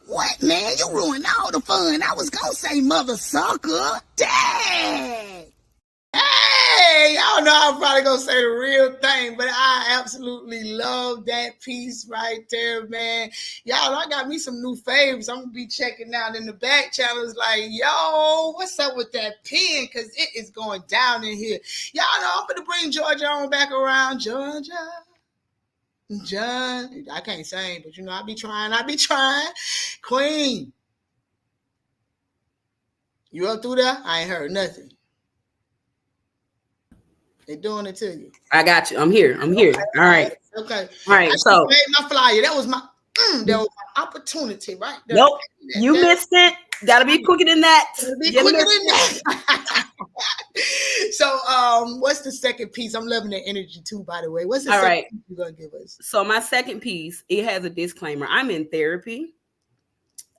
What, man? You ruined all the fun. I was gonna say mother sucker. Dang. Hey, y'all know I'm probably gonna say the real thing, but I absolutely love that piece right there, man. Y'all, I got me some new faves. I'm gonna be checking out in the back channels like, yo, what's up with that pen? Cause it is going down in here. Y'all know I'm gonna bring Georgia on back around. Georgia. John, I can't sing, but you know, I be trying. Queen. You up through there? I ain't heard nothing. They doing it to you. I got you. I'm here. Okay. All right. Okay. All right. So made my flyer. That was my opportunity, right there. Nope. You missed it. Gotta be quicker than that. So what's the second piece? I'm loving the energy too, by the way. What's the second piece you're gonna give us? So my second piece, it has a disclaimer. I'm in therapy.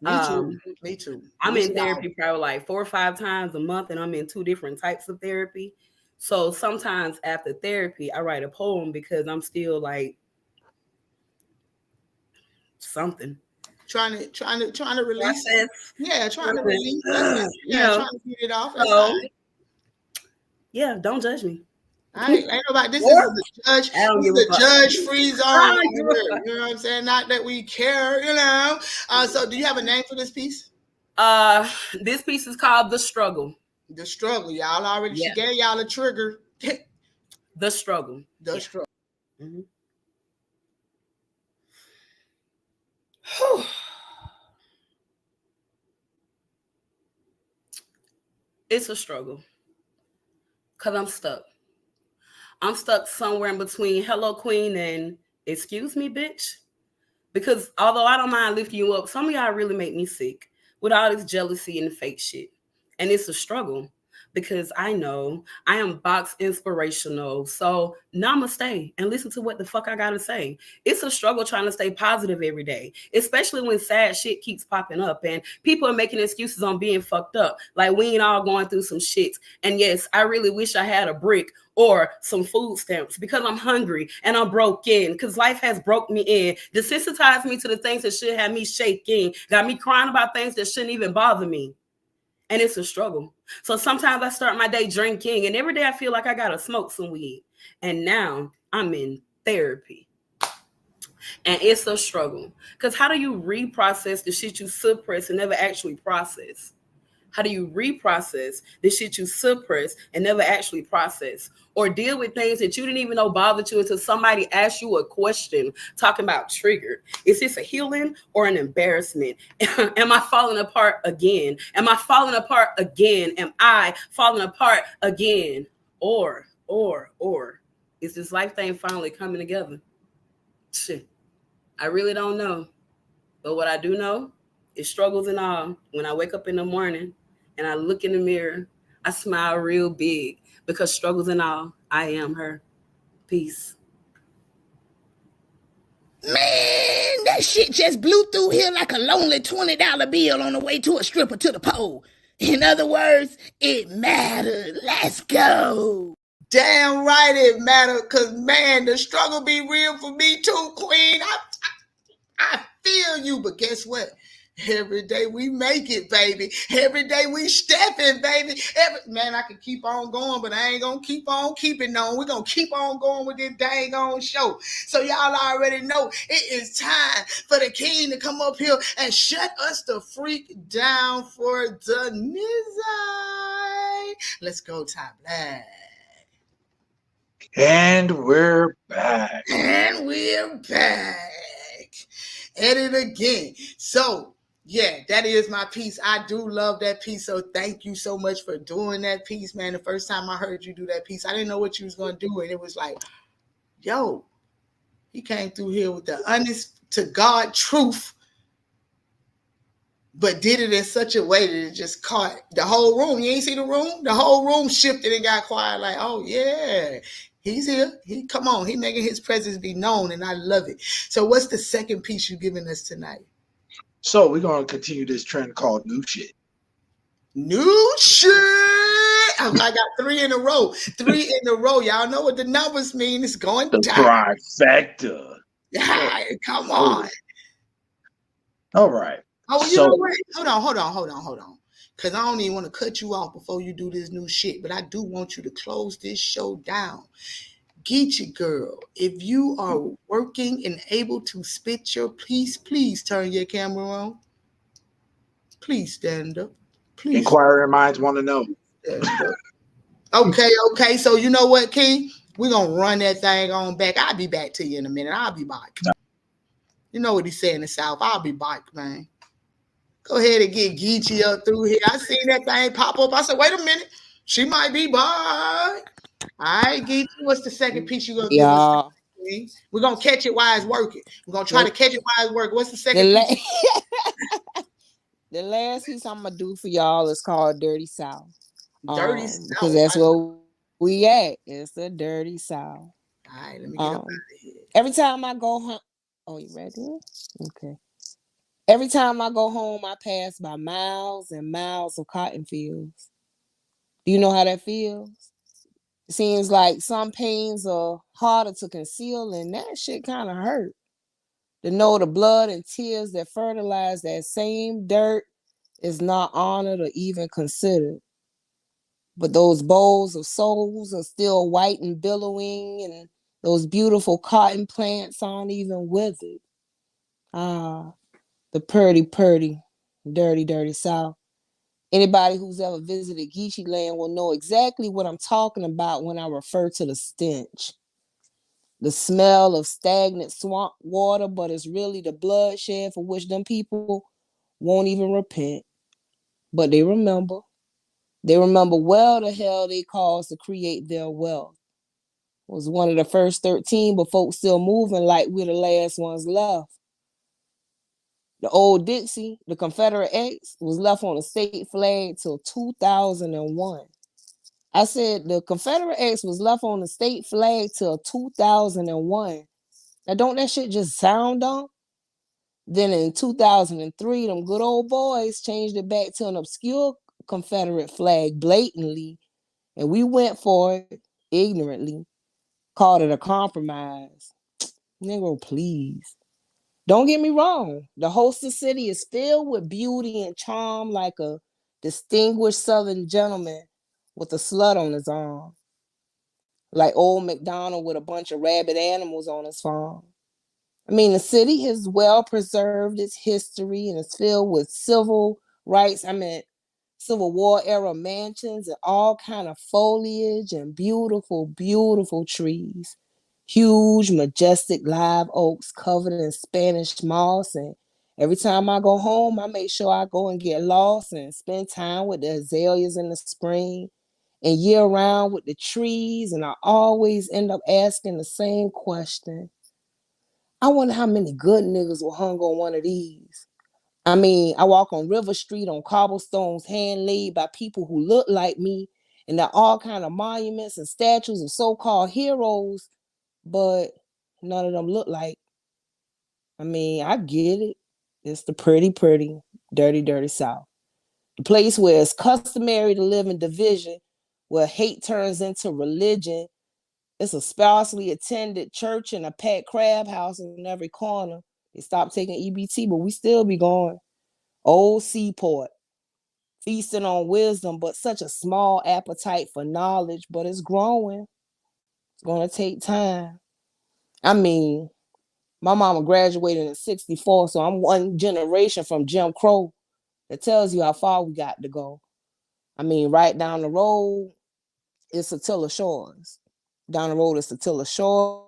Me too. I'm in therapy probably like 4 or 5 times a month, and I'm in 2 different types of therapy. So sometimes after therapy, I write a poem because I'm still like something. Trying to release. Yeah, trying to release. Trying to get it off. So, yeah, don't judge me. Ain't nobody. This is the judge. This is the judge-free zone. You know what I'm saying? Not that we care, you know. So, do you have a name for this piece? This piece is called "The Struggle." The struggle, y'all already. She gave y'all a trigger. The struggle. The struggle. Mm-hmm. It's a struggle because I'm stuck. I'm stuck somewhere in between hello queen and excuse me bitch. Because although I don't mind lifting you up, some of y'all really make me sick with all this jealousy and fake shit. And it's a struggle because I know I am box inspirational. So namaste and listen to what the fuck I gotta say. It's a struggle trying to stay positive every day, especially when sad shit keeps popping up and people are making excuses on being fucked up. Like we ain't all going through some shit. And yes, I really wish I had a brick or some food stamps because I'm hungry and I'm broken because life has broke me in, desensitized me to the things that should have me shaking, got me crying about things that shouldn't even bother me. And it's a struggle. So sometimes I start my day drinking and every day I feel like I got to smoke some weed. And now I'm in therapy. And it's a struggle. Because how do you reprocess the shit you suppress and never actually process? How do you reprocess the shit you suppress and never actually process? Or deal with things that you didn't even know bothered you until somebody asked you a question talking about triggered. Is this a healing or an embarrassment? Am I falling apart again? Am I falling apart again? Am I falling apart again? Or is this life thing finally coming together? Shit, I really don't know. But what I do know is struggles and all. When I wake up in the morning, and I look in the mirror, I smile real big because struggles and all, I am her. Peace. Man, that shit just blew through here like a lonely $20 bill on the way to a stripper to the pole. In other words, it mattered. Let's go. Damn right it mattered, because, man, the struggle be real for me too, Queen. I feel you, but guess what? Every day we make it, baby. Every day we stepping, baby. Man, I could keep on going, but I ain't gonna keep on keeping on. We're gonna keep on going with this dang on show. So y'all already know it is time for the king to come up here and shut us the freak down for the Nizai. Let's go, Top Black. And we're back. At it again. So Yeah, that is my piece. I do love that piece. So thank you so much for doing that piece, man. The first time I heard you do that piece, I didn't know what you was gonna do, and it was like, yo, he came through here with the honest to God truth, but did it in such a way that it just caught the whole room. You ain't see the room? The whole room shifted and got quiet. Like, oh yeah, he's here. He come on. He making his presence be known, and I love it. So, what's the second piece you giving us tonight? So we're gonna continue this trend called new shit. New shit. I got three in a row. Three in a row. Y'all know what the numbers mean. It's going The down. trifecta. Come on. All right. Oh, you know what? Hold on. Because I don't even want to cut you off before you do this new shit, but I do want you to close this show down. Geechee girl, if you are working and able to spit your piece, please turn your camera on. Please stand up. Please Inquiring minds want to know. stand up. Okay. So you know what, King? We're going to run that thing on back. I'll be back to you in a minute. I'll be back. You know what he said in the South. I'll be back, man. Go ahead and get Geechee up through here. I seen that thing pop up. I said, wait a minute. She might be by. All right, Geechee, what's the second piece you're going to give us? Yeah. We're going to catch it while it's working. We're going to try to catch it while it's working. What's the second piece? The last piece I'm going to do for y'all is called Dirty South. Dirty Because South. that's where we at. It's the Dirty South. All right, let me get up out of here. Every time I go home. Oh, you ready? Okay. Every time I go home, I pass by miles and miles of cotton fields. Do you know how that feels? It seems like some pains are harder to conceal, and that shit kind of hurt. To know the blood and tears that fertilize that same dirt is not honored or even considered. But those bowls of souls are still white and billowing, and those beautiful cotton plants aren't even withered. Ah, the purty, dirty South. Anybody who's ever visited Geechee Land will know exactly what I'm talking about when I refer to the stench. The smell of stagnant swamp water, but it's really the bloodshed for which them people won't even repent. But they remember. They remember well the hell they caused to create their wealth. Was one of the first 13, but folks still moving like we're the last ones left. The old Dixie, the Confederate X, was left on the state flag till 2001. I said the Confederate X was left on the state flag till 2001. Now, don't that shit just sound dumb? Then in 2003, them good old boys changed it back to an obscure Confederate flag blatantly, and we went for it ignorantly, called it a compromise. Nigga, please. Don't get me wrong. The hostess city is filled with beauty and charm like a distinguished Southern gentleman with a slut on his arm. Like old MacDonald with a bunch of rabid animals on his farm. I mean, the city is well preserved, its history, and it's filled with civil rights. Civil War era mansions and all kind of foliage and beautiful trees. Huge, majestic live oaks covered in Spanish moss. And every time I go home, I make sure I go and get lost and spend time with the azaleas in the spring and year round with the trees. And I always end up asking the same question. I wonder how many good niggas were hung on one of these. I mean, I walk on River Street on cobblestones hand laid by people who look like me, and there are all kind of monuments and statues of so-called heroes, but none of them look like. I mean, I get it. It's the pretty, dirty South. The place where it's customary to live in division, where hate turns into religion. It's a sparsely attended church and a packed crab house in every corner. They stopped taking EBT, but we still be going. Old Seaport, feasting on wisdom, but such a small appetite for knowledge, but it's growing. It's going to take time. I mean, my mama graduated in 64, so I'm one generation from Jim Crow. That tells you how far we got to go. I mean, right down the road is Satilla Shores. Down the road is Satilla Shores.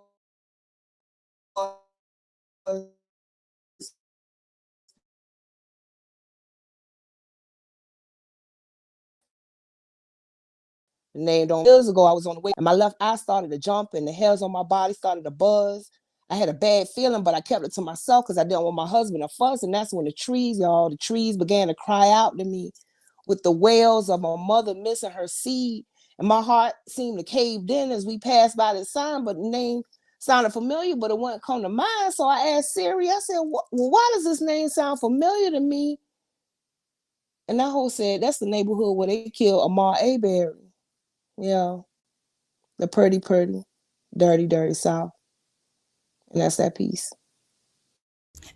The name don't. Years ago, I was on the way, and my left eye started to jump, and the hairs on my body started to buzz. I had a bad feeling, but I kept it to myself because I didn't want my husband to fuss. And that's when the trees began to cry out to me with the wails of my mother missing her seed. And my heart seemed to cave in as we passed by this sign, but the name sounded familiar, but it wouldn't come to mind. So I asked Siri, I said, well, why does this name sound familiar to me? And that hoe said, that's the neighborhood where they killed Ahmaud Arbery. Yeah, the pretty, dirty South. And that's that piece.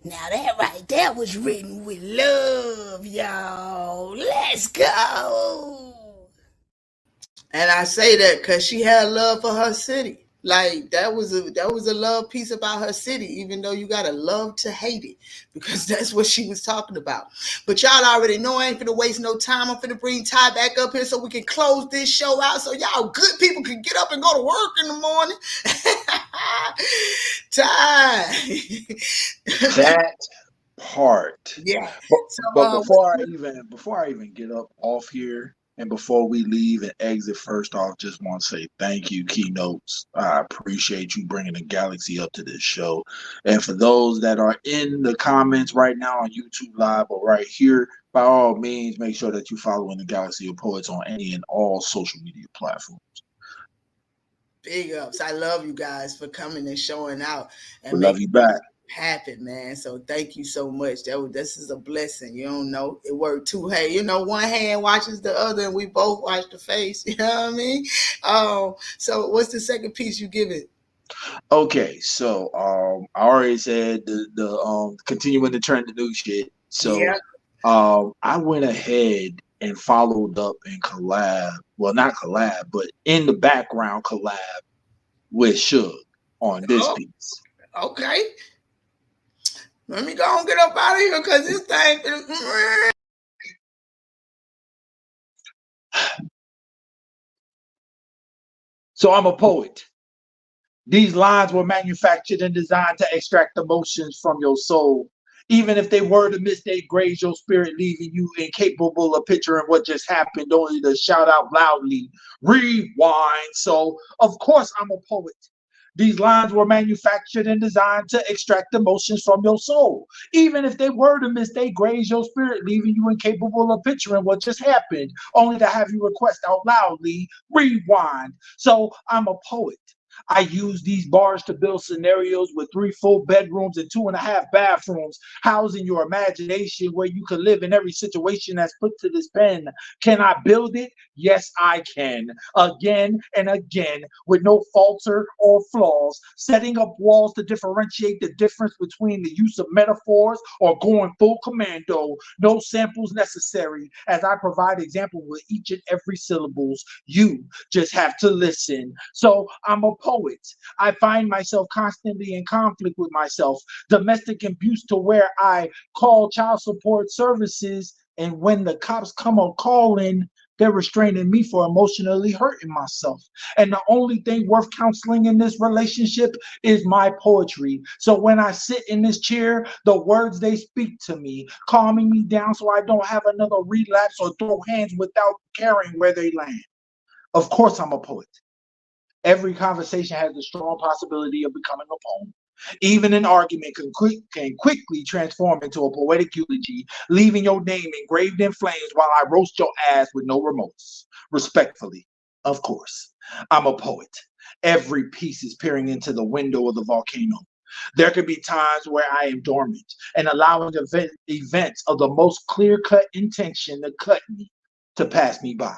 Now that right there was written with love, y'all. Let's go. And I say that because she had love for her city. Like that was a love piece about her city, even though you gotta love to hate it, because that's what she was talking about. But y'all already know I ain't finna waste no time. I'm finna bring Ty back up here so we can close this show out, so y'all good people can get up and go to work in the morning. Ty. That part. Yeah. But So before I even get up off here, and before we leave and exit, first off, just want to say thank you, Key-Notes. I appreciate you bringing the galaxy up to this show. And for those that are in the comments right now on YouTube Live or right here, by all means, make sure that you following the Galaxy of Poets on any and all social media platforms. Big ups. I love you guys for coming and showing out and We love you back. happen, man. So thank you so much. This is a blessing. You don't know. It worked too. Hey, you know, one hand watches the other and we both watch the face. You know what I mean? So what's the second piece you give it? Okay, so I already said the continuing to turn the new shit. So Yeah. I went ahead and followed up and not collab, but in the background collab with Suge on this piece. Okay. Let me go and get up out of here because this thing is. So I'm a poet. These lines were manufactured and designed to extract emotions from your soul. Even if they were to miss, they graze your spirit, leaving you incapable of picturing what just happened, only to shout out loudly, rewind. So, of course, I'm a poet. These lines were manufactured and designed to extract emotions from your soul. Even if they were to miss, they graze your spirit, leaving you incapable of picturing what just happened, only to have you request out loudly, rewind. So, I'm a poet. I use these bars to build scenarios with 3 full bedrooms and 2.5 bathrooms, housing your imagination where you can live in every situation that's put to this pen. Can I build it? Yes, I can. Again and again, with no falter or flaws, setting up walls to differentiate the difference between the use of metaphors or going full commando. No samples necessary, as I provide examples with each and every syllables. You just have to listen. So I'm a poet. I find myself constantly in conflict with myself, domestic abuse to where I call child support services, and when the cops come on calling, they're restraining me for emotionally hurting myself. And the only thing worth counseling in this relationship is my poetry. So when I sit in this chair, the words they speak to me, calming me down so I don't have another relapse or throw hands without caring where they land. Of course, I'm a poet. Every conversation has a strong possibility of becoming a poem. Even an argument can quickly transform into a poetic eulogy, leaving your name engraved in flames while I roast your ass with no remorse. Respectfully, of course, I'm a poet. Every piece is peering into the window of the volcano. There could be times where I am dormant and allowing events of the most clear-cut intention to cut me, to pass me by.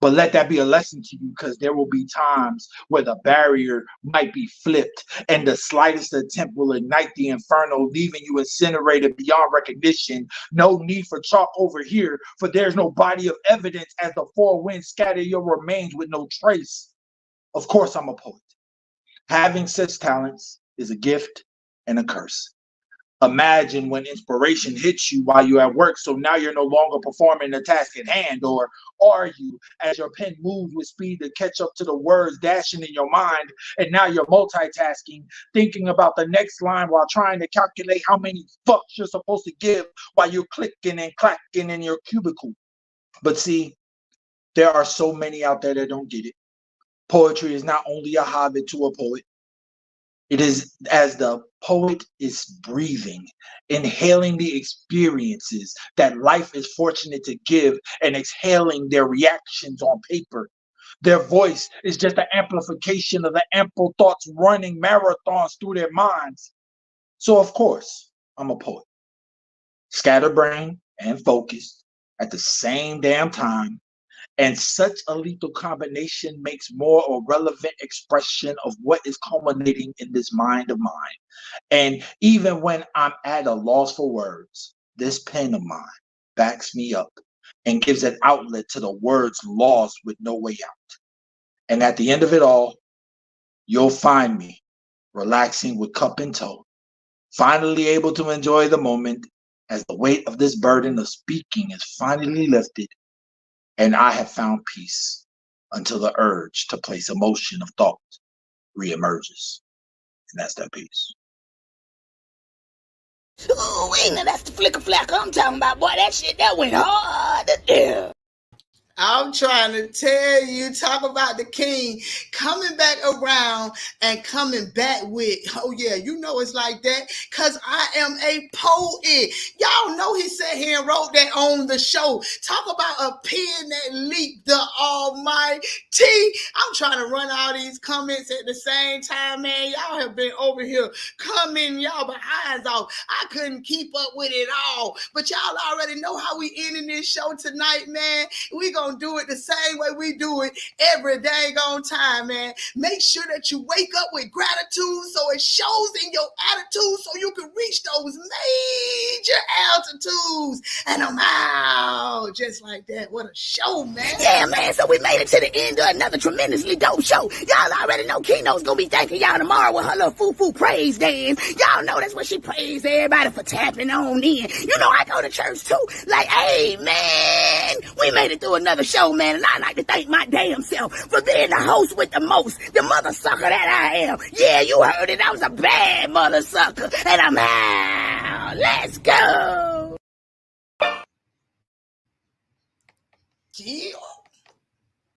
But let that be a lesson to you, because there will be times where the barrier might be flipped and the slightest attempt will ignite the inferno, leaving you incinerated beyond recognition. No need for chalk over here, for there's no body of evidence as the 4 winds scatter your remains with no trace. Of course, I'm a poet. Having such talents is a gift and a curse. Imagine when inspiration hits you while you're at work, so now you're no longer performing the task at hand, or are you, as your pen moves with speed to catch up to the words dashing in your mind, and now you're multitasking, thinking about the next line while trying to calculate how many fucks you're supposed to give while you're clicking and clacking in your cubicle. But see, There are so many out there that don't get it. Poetry is not only a hobby to a poet. It is as the poet is breathing, inhaling the experiences that life is fortunate to give and exhaling their reactions on paper. Their voice is just an amplification of the ample thoughts running marathons through their minds. So, of course, I'm a poet. Scatterbrained and focused at the same damn time. And such a lethal combination makes more a relevant expression of what is culminating in this mind of mine. And even when I'm at a loss for words, this pen of mine backs me up and gives an outlet to the words lost with no way out. And at the end of it all, you'll find me relaxing with cup in tow, finally able to enjoy the moment as the weight of this burden of speaking is finally lifted and I have found peace until the urge to place emotion of thought reemerges. And that's that piece. Ooh, now that's the flicker flacker I'm talking about. Boy, that shit, that went hard to do. I'm trying to tell you, talk about the king coming back around and coming back with, oh yeah, you know it's like that, because I am a poet. Y'all know he sat here and wrote that on the show. Talk about a pen that leaked the almighty. I'm trying to run all these comments at the same time, man. Y'all have been over here coming y'all behinds off. I couldn't keep up with it all, but y'all already know how we ending this show tonight, man. We gonna do it the same way we do it every dang on time, man. Make sure that you wake up with gratitude so it shows in your attitude so you can reach those major altitudes. And I'm out just like that. What a show, man. Yeah, man, so we made it to the end of another tremendously dope show. Y'all already know Key-notez gonna be thanking y'all tomorrow with her little foo-foo praise dance. Y'all know that's what she praised everybody for tapping on in. You know, I go to church too. Like, hey, man, we made it through another show, man, and I'd like to thank my damn self for being the host with the most, the mother sucker that I am. Yeah, you heard it. I was a bad mother sucker, and I'm out. Let's go. Yeah.